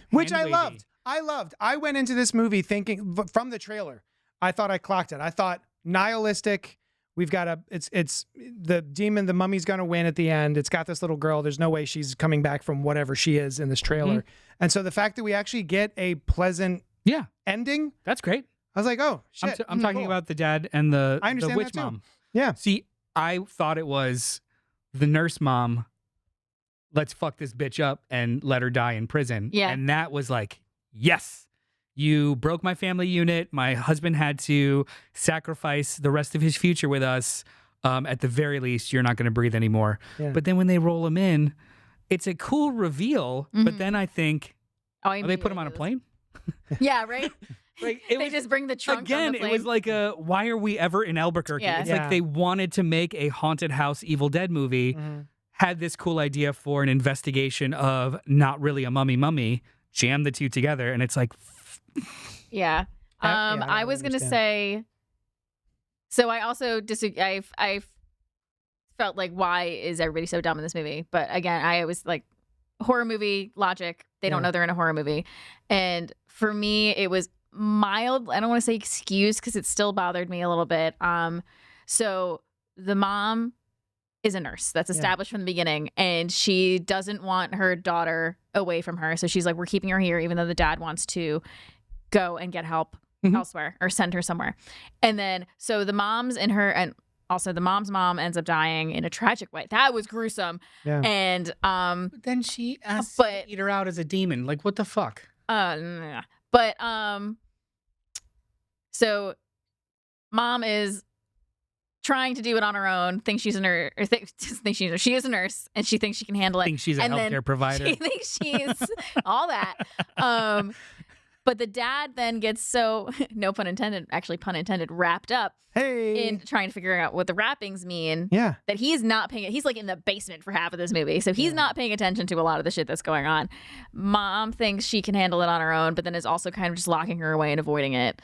Which I loved. I went into this movie thinking from the trailer, I thought I clocked it. I thought nihilistic. We've got it's the demon, the mummy's going to win at the end. It's got this little girl. There's no way she's coming back from whatever she is in this trailer. And so the fact that we actually get a pleasant ending. That's great. I was like, oh, shit. I'm talking about the dad and the witch mom. Yeah. See, I thought it was the nurse mom, let's fuck this bitch up and let her die in prison. Yeah. And that was like, yes. You broke my family unit. My husband had to sacrifice the rest of his future with us. At the very least, you're not going to breathe anymore. Yeah. But then when they roll him in, it's a cool reveal. But then I think, they put him on a plane? Yeah, right? Like they just bring the trunk again, on the plane. It was like why are we ever in Albuquerque? Yeah. It's like they wanted to make a haunted house Evil Dead movie, had this cool idea for an investigation of not really a mummy, jam the two together, and it's like... Yeah. I was going to say, so I also disagree. I felt like, why is everybody so dumb in this movie? But again, I was like, horror movie logic. They don't know they're in a horror movie. And for me, it was mild. I don't want to say excuse because it still bothered me a little bit. So the mom is a nurse. That's established from the beginning. And she doesn't want her daughter away from her. So she's like, we're keeping her here, even though the dad wants to go and get help elsewhere or send her somewhere. And then, so the mom's in her, and also the mom's mom ends up dying in a tragic way. That was gruesome. Yeah. And, but then she asks to eat her out as a demon. Like, what the fuck? But, so mom is trying to do it on her own, thinks she's a nurse, or she is a nurse, and she thinks she can handle it. Thinks she's a healthcare provider. She thinks she's all that. But the dad then gets so, no pun intended, actually pun intended, wrapped up Hey. in trying to figure out what the wrappings mean. Yeah. That he's not paying. He's like in the basement for half of this movie, so he's not paying attention to a lot of the shit that's going on. Mom thinks she can handle it on her own, but then is also kind of just locking her away and avoiding it,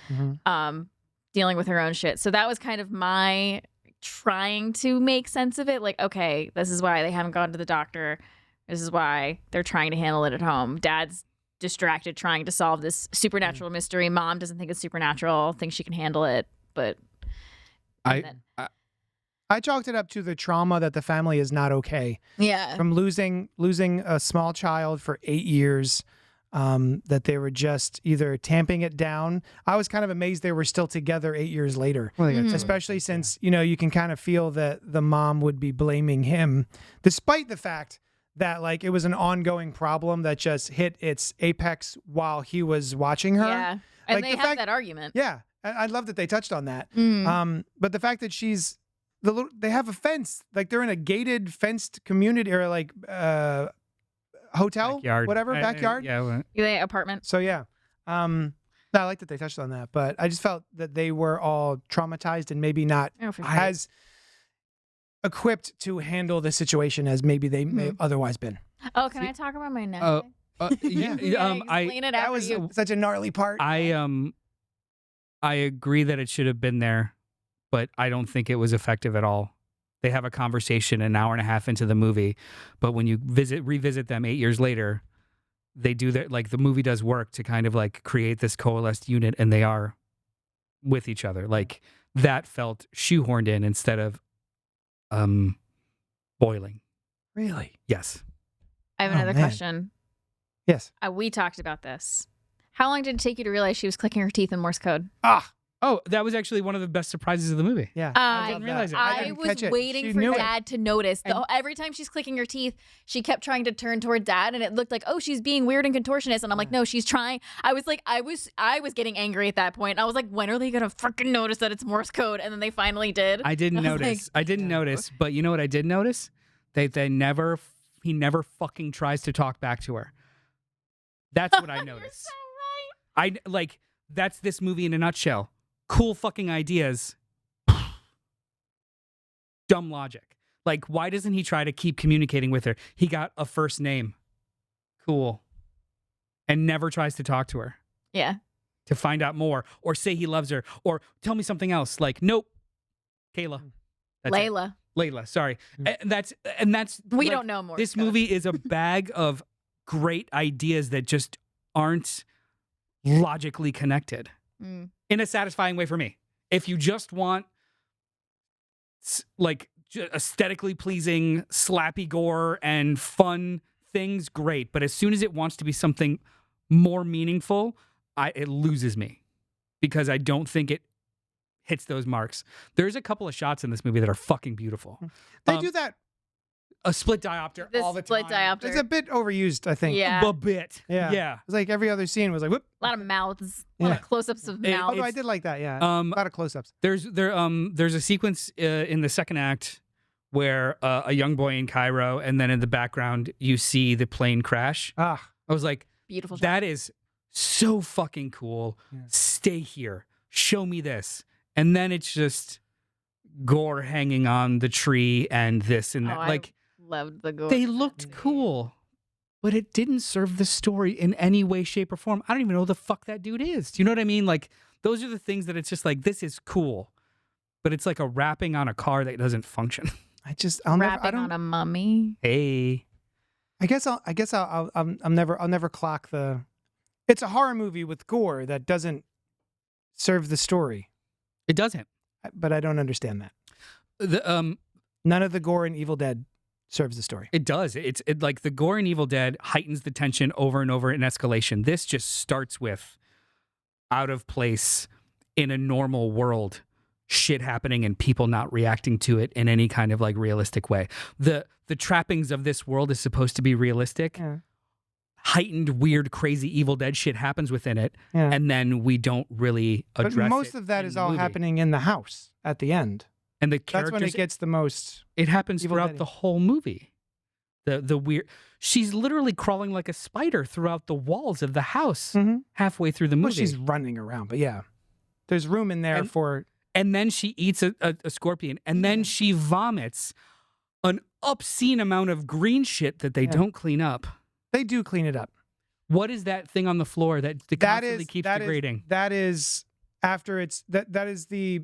dealing with her own shit. So that was kind of my trying to make sense of it. Like, okay, this is why they haven't gone to the doctor. This is why they're trying to handle it at home. Dad's distracted trying to solve this supernatural mystery. Mom doesn't think it's supernatural, thinks she can handle it, but I chalked it up to the trauma that the family is not okay yeah. from losing a small child for 8 years. That they were just either tamping it down. I was kind of amazed they were still together 8 years later, especially since, you can kind of feel that the mom would be blaming him, despite the fact that like it was an ongoing problem that just hit its apex while he was watching her. Yeah. And Like, they the have fact- that argument. Yeah. I love that they touched on that. Mm. But the fact that they have a fence, like they're in a gated fenced community or like, hotel, Backyard. whatever, backyard. The apartment. So yeah, no, I like that they touched on that, but I just felt that they were all traumatized and maybe not Oh, for sure. as equipped to handle the situation as maybe they may have otherwise been. Oh, can I talk about my neck? Yeah, Explain it That after was you. such a gnarly part. I agree that it should have been there, but I don't think it was effective at all. They have a conversation an hour and a half into the movie, but when you revisit them 8 years later, they do that. Like the movie does work to kind of like create this coalesced unit, and they are with each other. Like that felt shoehorned in instead of boiling. Really? Yes. I have Oh, another man. question. Yes. We talked about this. How long did it take you to realize she was clicking her teeth in Morse code? Oh, that was actually one of the best surprises of the movie. Yeah. I love that. realize it. I didn't was catch it. waiting She for knew it. Dad to notice. Every time she's clicking her teeth, she kept trying to turn toward Dad, and it looked like, oh, she's being weird and contortionist. And I'm like, no, she's trying. I was getting angry at that point. I was like, when are they gonna freaking notice that it's Morse code? And then they finally did. I didn't I was notice. I didn't notice, but you know what I did notice? He never fucking tries to talk back to her. That's what I noticed. That's this movie in a nutshell. Cool fucking ideas. Dumb logic. Like, why doesn't he try to keep communicating with her? He got a first name. Cool. And never tries to talk to her Yeah. to find out more or say he loves her or tell me something else. Like, nope. Kayla. That's it. Layla, sorry. And that's We like, don't know Morse This code. movie is a bag of great ideas that just aren't logically connected Mm. in a satisfying way for me. If you just want like aesthetically pleasing, slappy gore and fun things, great. But as soon as it wants to be something more meaningful, it loses me because I don't think it hits those marks. There's a couple of shots in this movie that are fucking beautiful. They do that. A split diopter This all the split time. diopter. It's a bit overused, I think. Yeah. A bit. Yeah. Yeah. It's like every other scene was like, whoop. A lot of mouths. A lot Yeah. of close-ups of It- mouths. Although I did like that, yeah. a lot of close-ups. There's a sequence in the second act where a young boy in Cairo, and then in the background you see the plane crash. I was like, Beautiful shot. that is so fucking cool. Yeah. Stay here. Show me this. And then it's just gore hanging on the tree and this and that. I Like loved the gore. they looked cool, but it didn't serve the story in any way, shape, or form. I don't even know who the fuck that dude is. Do you know what I mean? Like those are the things that it's just like, this is cool, but it's like a wrapping on a car that doesn't function. I'll Rapping on a mummy. Hey. I'll never clock the. It's a horror movie with gore that doesn't serve the story, It doesn't. but I don't understand that. None of the gore in Evil Dead serves the story. It does. It like the gore in Evil Dead heightens the tension over and over in escalation. This just starts with out of place in a normal world, shit happening and people not reacting to it in any kind of like realistic way. The trappings of this world is supposed to be realistic. Yeah. Heightened, weird, crazy Evil Dead shit happens within it, Yeah. and then we don't really But address most it of that in is the all movie. happening in the house at the end. And the That's characters, when it gets the most. it happens Evil throughout Dead-y. the whole movie. the weird. She's literally crawling like a spider throughout the walls of the house halfway through the movie. Well, she's running around, but yeah, there's room in there for. And then she eats a scorpion, and then she vomits an obscene amount of green shit that they don't clean up. They do clean it up. What is that thing on the floor that constantly keeps degrading? That is after it's that is the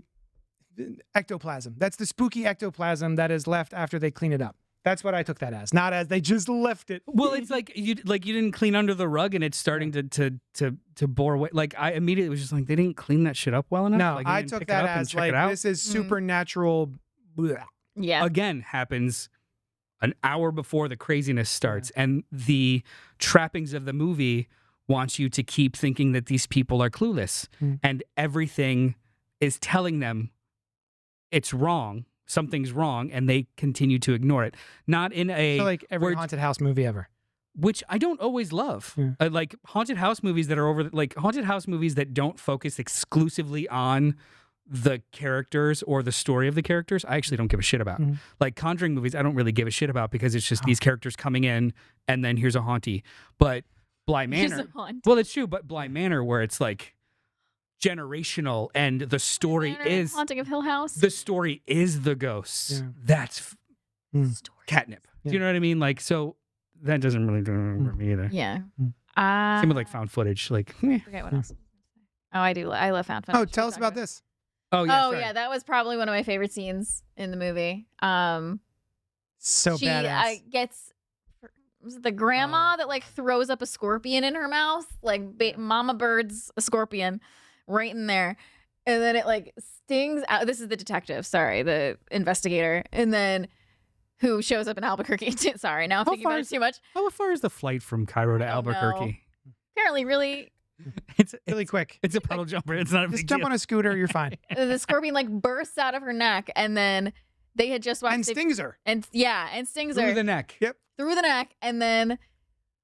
ectoplasm. That's the spooky ectoplasm that is left after they clean it up. That's what I took that as, not as they just left it. Well, it's like you didn't clean under the rug, and it's starting to bore away. Like I immediately was just like, they didn't clean that shit up well enough. No, like, you I didn't took pick it that up and as check like it out? this is supernatural. Bleh. Yeah. Again, happens an hour before the craziness starts, and the trappings of the movie wants you to keep thinking that these people are clueless, and everything is telling them it's wrong. Something's wrong, and they continue to ignore it. Not in a So like every haunted house movie ever. which I don't always love. Like haunted house movies that are haunted house movies that don't focus exclusively on the characters or the story of the characters. I actually don't give a shit about. Like Conjuring movies, I don't really give a shit about because it's just these characters coming in and then here's a hauntie. But Bly Manor, well, it's true. But Bly Manor, where it's like generational and the story is Haunting of Hill House. the story is the ghosts. That's catnip. Do you know what I mean? Like, so that doesn't really do it for me either. Yeah. Same with like found footage. Like, Forget what else. Oh, I do. I love found footage. Oh, tell us about this. oh yeah, Oh sorry. yeah, that was probably one of my favorite scenes in the movie. So She badass. gets was it the grandma that like throws up a scorpion in her mouth, like mama bird's a scorpion right in there, and then it like stings out. This is the detective, sorry, the investigator, and then who shows up in Albuquerque. Sorry, now I'm thinking about it too much. How far is the flight from Cairo to I don't Albuquerque? Apparently, really, It's Really quick. It's a puddle jumper. It's not a Just big jump deal. on a scooter, you're fine. the scorpion like bursts out of her neck, and then they had just watched And stings her. and stings Through her the neck. Yep. through the neck, and then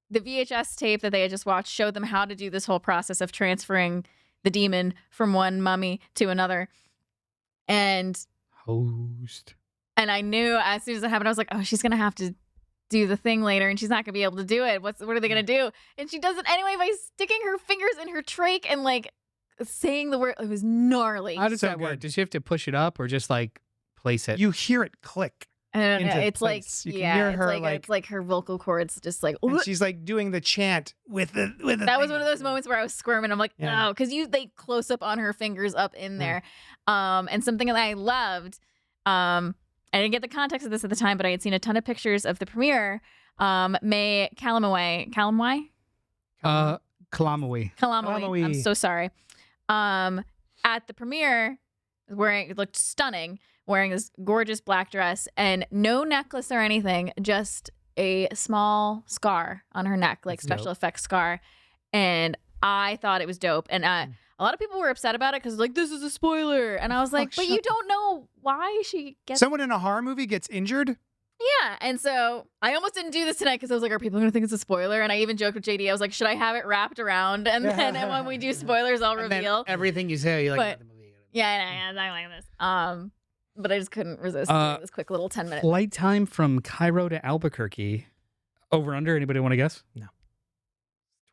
the VHS tape that they had just watched showed them how to do this whole process of transferring the demon from one mummy to another. And Host. I knew as soon as it happened, I was like, oh, she's gonna have to do the thing later, and she's not gonna be able to do it. What are they gonna do? And she does it anyway by sticking her fingers in her trach and like saying the word. It was gnarly. How does So that work? good. Does she have to push it up or just like place it? You hear it click. I don't know. into It's like place. You can hear her, it's like her vocal cords just like. And she's like doing the chant with the That was thing. one of those moments where I was squirming. I'm like, Yeah. no, because they close up on her fingers up in there. And something that I loved, I didn't get the context of this at the time, but I had seen a ton of pictures of the premiere. May Calamaway, Kalamawi. I'm so sorry. At the premiere, it looked stunning, wearing this gorgeous black dress and no necklace or anything, just a small scar on her neck, like That's special dope. effects scar. And I thought it was dope. And a lot of people were upset about it because like, this is a spoiler. And I was like, but you don't know why she gets Someone in a horror movie gets injured. Yeah. And so I almost didn't do this tonight because I was like, are people going to think it's a spoiler? And I even joked with JD. I was like, should I have it wrapped around? And then when we do spoilers, I'll And then reveal. everything you say, you like But- the movie. Yeah, I like this. But I just couldn't resist doing this quick little 10 minutes. Flight time from Cairo to Albuquerque. Over under? Anybody want to guess? No.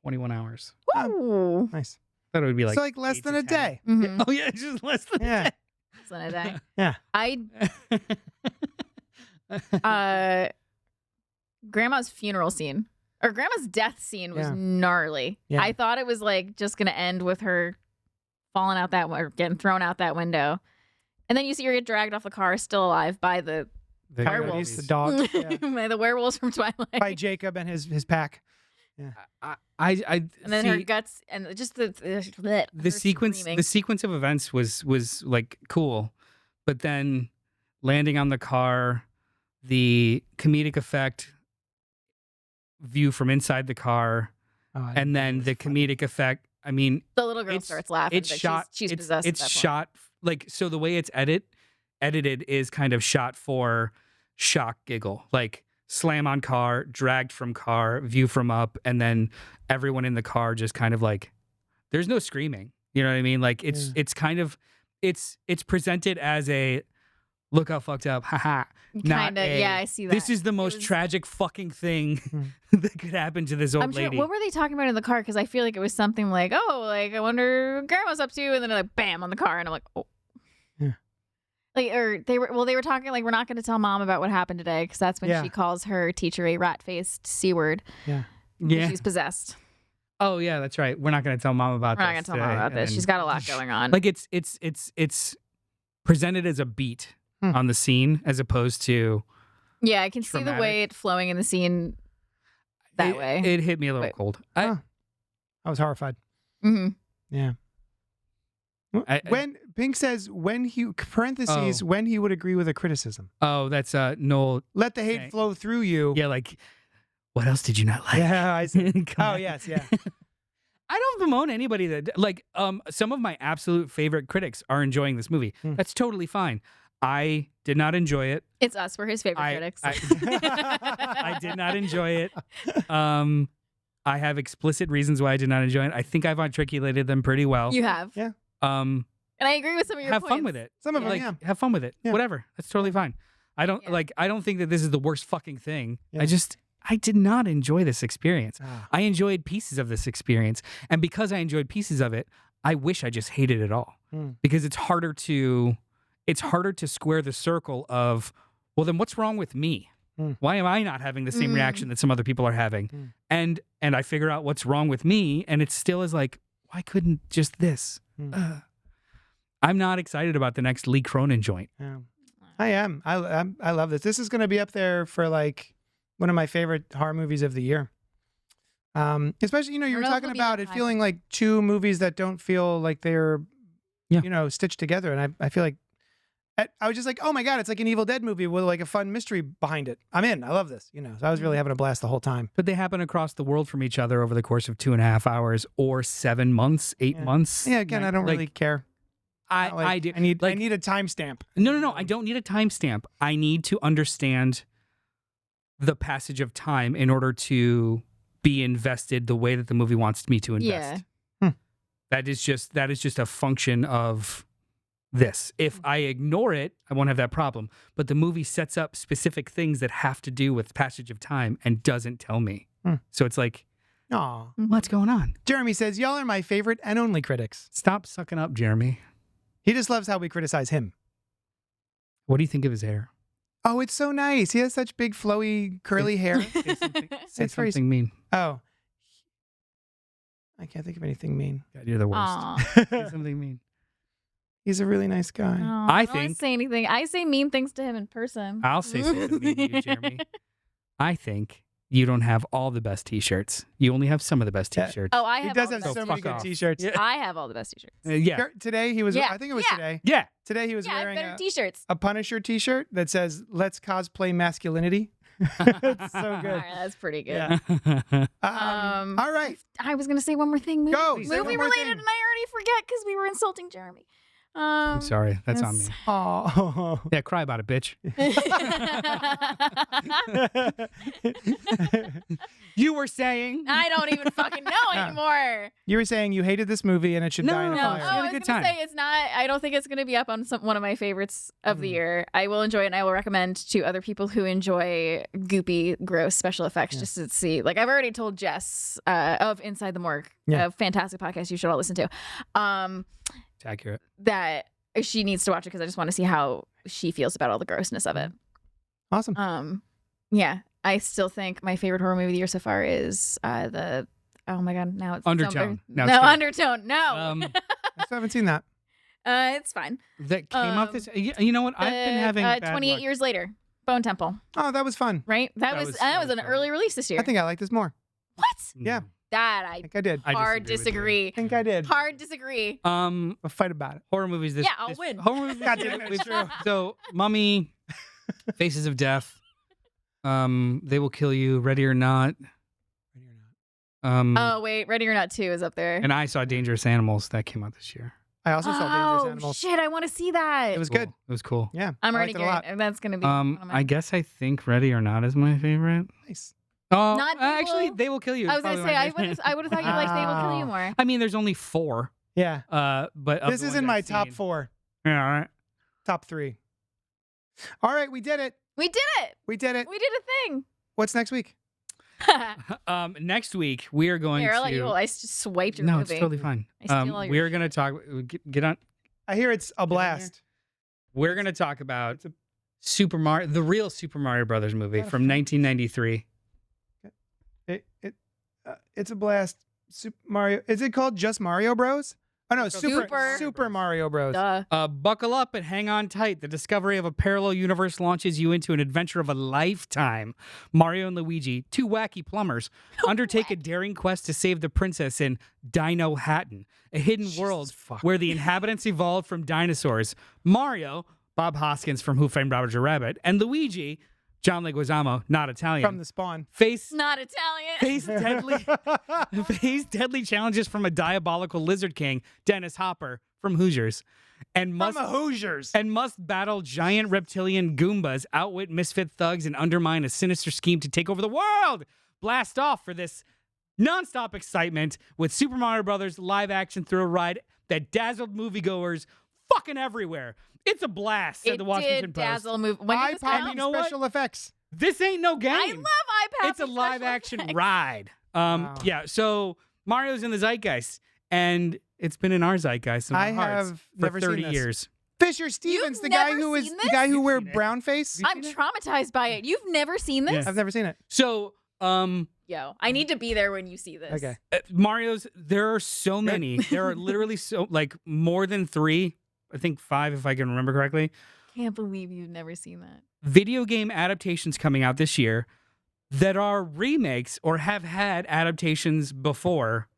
21 hours. Ooh. Nice. Thought it would be like It's like less 8 than to a 10. day. Mhm. Oh yeah, it's just less than Yeah. Less than a day. a Grandma's funeral scene or Grandma's death scene was Yeah. day. Yeah. I thought it was like just gonna end with her falling out that or getting thrown out that window, and then you see her get dragged off the car, still alive by the Coyotes, the dog. Yeah. by the werewolves from Twilight. By Jacob and his pack. I And then her see, guts and just the sequence of events was like cool, but then landing on the car, the comedic effect, view from inside the car, and then the comedic effect. I mean, The little girl it's- starts laughing. it's but shot. She's it's possessed. it's at that point. shot like so. The way it's edited is kind of shot for shock giggle, like slam on car, dragged from car, view from up, and then everyone in the car just kind of like, there's no screaming. You know what I mean? Like it's kind of it's presented as a look how fucked up. Haha. Kind of, yeah, I see that. This is the most tragic fucking thing that could happen to this old I'm sure. lady. What were they talking about in the car? Because I feel like it was something like, oh, like I wonder what Grandma's up to, and then like bam on the car, and I'm like, oh. Yeah. Like, or they were talking like, we're not going to tell Mom about what happened today, because that's when she calls her teacher a rat-faced C word. Yeah. Yeah. She's possessed. Oh yeah, that's right. We're not going to tell Mom about this. We're not going to tell Mom about this. She's got a lot going on. Like it's presented as a beat on the scene as opposed to. Yeah, I can see the traumatic. way it flowing in the scene that way. It hit me a little cold. I was horrified. Mm-hmm. Yeah. When Pink says when he when he would agree with a criticism. Oh, that's Noel. Let the hate flow through you. Yeah, like what else did you not like? Yeah, I see. Come Oh on. yes, yeah. I don't bemoan anybody that like some of my absolute favorite critics are enjoying this movie. That's totally fine. I did not enjoy it. It's us. We're his favorite critics. I did not enjoy it. I have explicit reasons why I did not enjoy it. I think I've articulated them pretty well. You have. Yeah. And I agree with some of your have points. fun with it. Some of them, like, yeah. have fun with it. Yeah. Whatever. That's totally fine. I don't Yeah. I don't think that this is the worst fucking thing. Yeah. I did not enjoy this experience. Ah. I enjoyed pieces of this experience. And because I enjoyed pieces of it, I wish I just hated it all. Because it's harder to square the circle of, well, then what's wrong with me? Why am I not having the same reaction that some other people are having? And I figure out what's wrong with me, and it still is like, why couldn't just this? I'm not excited about the next Lee Cronin joint. Yeah. I am. I love this. This is going to be up there for like one of my favorite horror movies of the year. Especially, you were know if talking it'll be about that it high. feeling like two movies that don't feel like they're, stitched together. And I feel like I was just like, oh my God, it's like an Evil Dead movie with like a fun mystery behind it. I'm in. I love this. So I was really having a blast the whole time. But they happen across the world from each other over the course of 2.5 hours or 7 months, 8 months. Yeah. Again, I don't really care. I do. I need like, a timestamp. No. I don't need a timestamp. I need to understand the passage of time in order to be invested the way that the movie wants me to invest. Yeah. That is just a function of this. If I ignore it, I won't have that problem. But the movie sets up specific things that have to do with passage of time and doesn't tell me. So it's like, Aw. what's going on? Jeremy says, y'all are my favorite and only critics. Stop sucking up, Jeremy. He just loves how we criticize him. What do you think of his hair? Oh, it's so nice. He has such big, flowy, curly hair. Say It's very- something mean. Oh. I can't think of anything mean. God, you're the worst. Aw. Say something mean. He's a really nice guy. I don't think- say anything. I say mean things to him in person. I'll say something mean to you, Jeremy. I think you don't have all the best T-shirts. You only have some of the best Yeah. T-shirts. Oh, I He have does all the have best so So many fuck good off. t-shirts. Yeah. I have all the best t-shirts. Yeah. Today he was, Yeah, I think it was yeah. today. Yeah. Today he was Yeah, I have wearing better a, t-shirts. a Punisher t-shirt that says, let's cosplay masculinity. It's so All good. right, that's pretty good. Yeah. All right. I was gonna say one more thing. Movie, Go, say one movie more related, thing. and I already forget because we were insulting Jeremy. I'm sorry. That's on me. Oh. Yeah, cry about it, bitch. You were saying. I don't even fucking know anymore. You were saying you hated this movie and it should No, die in a no, No, fire. no. I had a was good gonna time. say it's not. I don't think it's gonna be up on one of my favorites of the year. I will enjoy it, and I will recommend to other people who enjoy goopy, gross special effects just to see. Like I've already told Jess of Inside the Morgue, Yeah. a fantastic podcast you should all listen to. It's accurate. That she needs to watch it because I just want to see how she feels about all the grossness of it. Awesome. Yeah, I still think my favorite horror movie of the year so far is the. Oh my god! Now it's Undertone. No, No, it's good. Undertone. No, I still haven't seen that. it's fine. That came out this. You know what? I've been having bad 28 luck. years later. Bone Temple, Oh, that was fun. right? That was an fun. early release this year. I think I like this more. What? Yeah. That I I think I did. I hard disagree with I think I did. Hard disagree. you. We'll fight about it. Horror movies. This. Yeah, I'll this- win. Horror movies. God damn it, it's true. So, Mummy, Faces of Death, They Will Kill You, Ready or Not. Oh wait, Ready or Not 2 is up there. And I saw Dangerous Animals. That came out this year. I also saw Dangerous Oh Animals. shit! I want to see that. It was Cool. good. It was cool. Yeah. I'm I already liked it a lot. getting. That's gonna be. one of my- I guess I think Ready or Not is my favorite. Nice. Oh, Not They actually, Will- They Will Kill You. I is was gonna probably say my I favorite. would have thought you liked They Will Kill You more. I mean, there's only 4. Yeah. But of This the is ones in my I've top seen- 4. Yeah, all right. Top 3. All right, we did it. We did it. We did it. We did a thing. What's next week? Next week we are going Here, I'll let to. you. I just swiped your No, movie. it's totally fine. I steal all We your are going to talk. Get on. I hear it's a blast. We're going to talk about Super Mario, the real Super Mario Brothers movie from 1993. It's a blast. Super Mario. Is it called just Mario Bros? Oh no, Super Mario Bros. Duh. Buckle up and hang on tight. The discovery of a parallel universe launches you into an adventure of a lifetime. Mario and Luigi, two wacky plumbers, undertake a daring quest to save the princess in Dino Hatton, a hidden world where the inhabitants evolved from dinosaurs. Mario, Bob Hoskins from Who Framed Roger Rabbit, and Luigi, John Leguizamo, not Italian, From the Spawn. Not Italian. face deadly challenges from a diabolical lizard king, Dennis Hopper from Hoosiers, and From the Hoosiers. must battle giant reptilian Goombas, outwit misfit thugs, and undermine a sinister scheme to take over the world. Blast off for this nonstop excitement with Super Mario Brothers live action thrill ride that dazzled moviegoers fucking everywhere. It's a blast, said It the Washington did Post. dazzle move. When did this come Eye-popping out? You know what? special effects. This ain't no game. I love iPad. It's a live action effects. ride. Wow. Yeah, so Mario's in the zeitgeist, and it's been in our zeitgeist in our I hearts have for never seen 30 this. years. Fisher Stevens, You've the guy never who was seen the this? guy who You've wear seen it. brown face. I'm traumatized by it. You've never seen this? Yeah. I've never seen it. So, Yo, I need to be there when you see this. Okay. Mario's, there are so many. There are literally more than 3, I think 5 if I can remember correctly. Can't believe you've never seen that. Video game adaptations coming out this year that are remakes or have had adaptations before.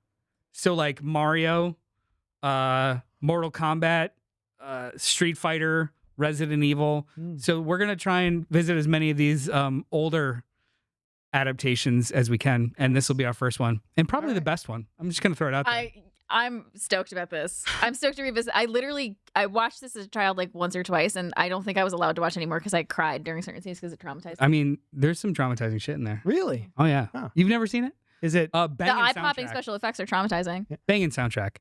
So like Mario, Mortal Kombat, Street Fighter, Resident Evil. So we're going to try and visit as many of these older adaptations as we can. And this will be our first one. And probably the best one. I'm just going to throw it out there. I'm stoked about this. I'm stoked to revisit. I watched this as a child like once or twice, and I don't think I was allowed to watch anymore because I cried during certain scenes because it traumatized me. I mean, there's some traumatizing shit in there. Really? Oh, yeah. Oh. You've never seen it? Is it? The Banging eye-popping soundtrack. special effects are traumatizing. Banging soundtrack.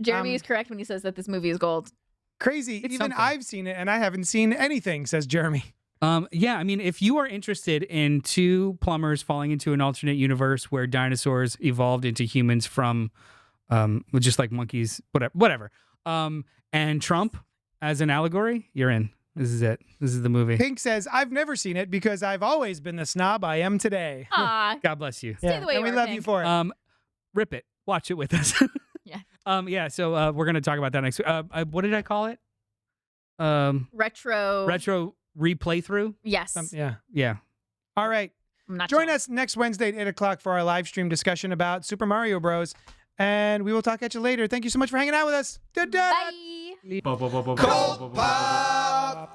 Jeremy is correct when he says that this movie is gold. Crazy. It's Even something. I've seen it, and I haven't seen anything, says Jeremy. Yeah, I mean, if you are interested in 2 plumbers falling into an alternate universe where dinosaurs evolved into humans from just like monkeys, whatever. And Trump as an allegory, you're in. This is it. This is the movie. Pink says, I've never seen it because I've always been the snob I am today. Aw, God bless you. stay the way and you we are, love you Pink. for it. Rip it. Watch it with us. Yeah. Yeah. So we're gonna talk about that next week. What did I call it? Retro. Replay through. Yes. Yeah. All right. I'm not Join sure. us next Wednesday at 8 o'clock for our live stream discussion about Super Mario Bros. And we will talk at you later. Thank you so much for hanging out with us. Bye. CultPOP.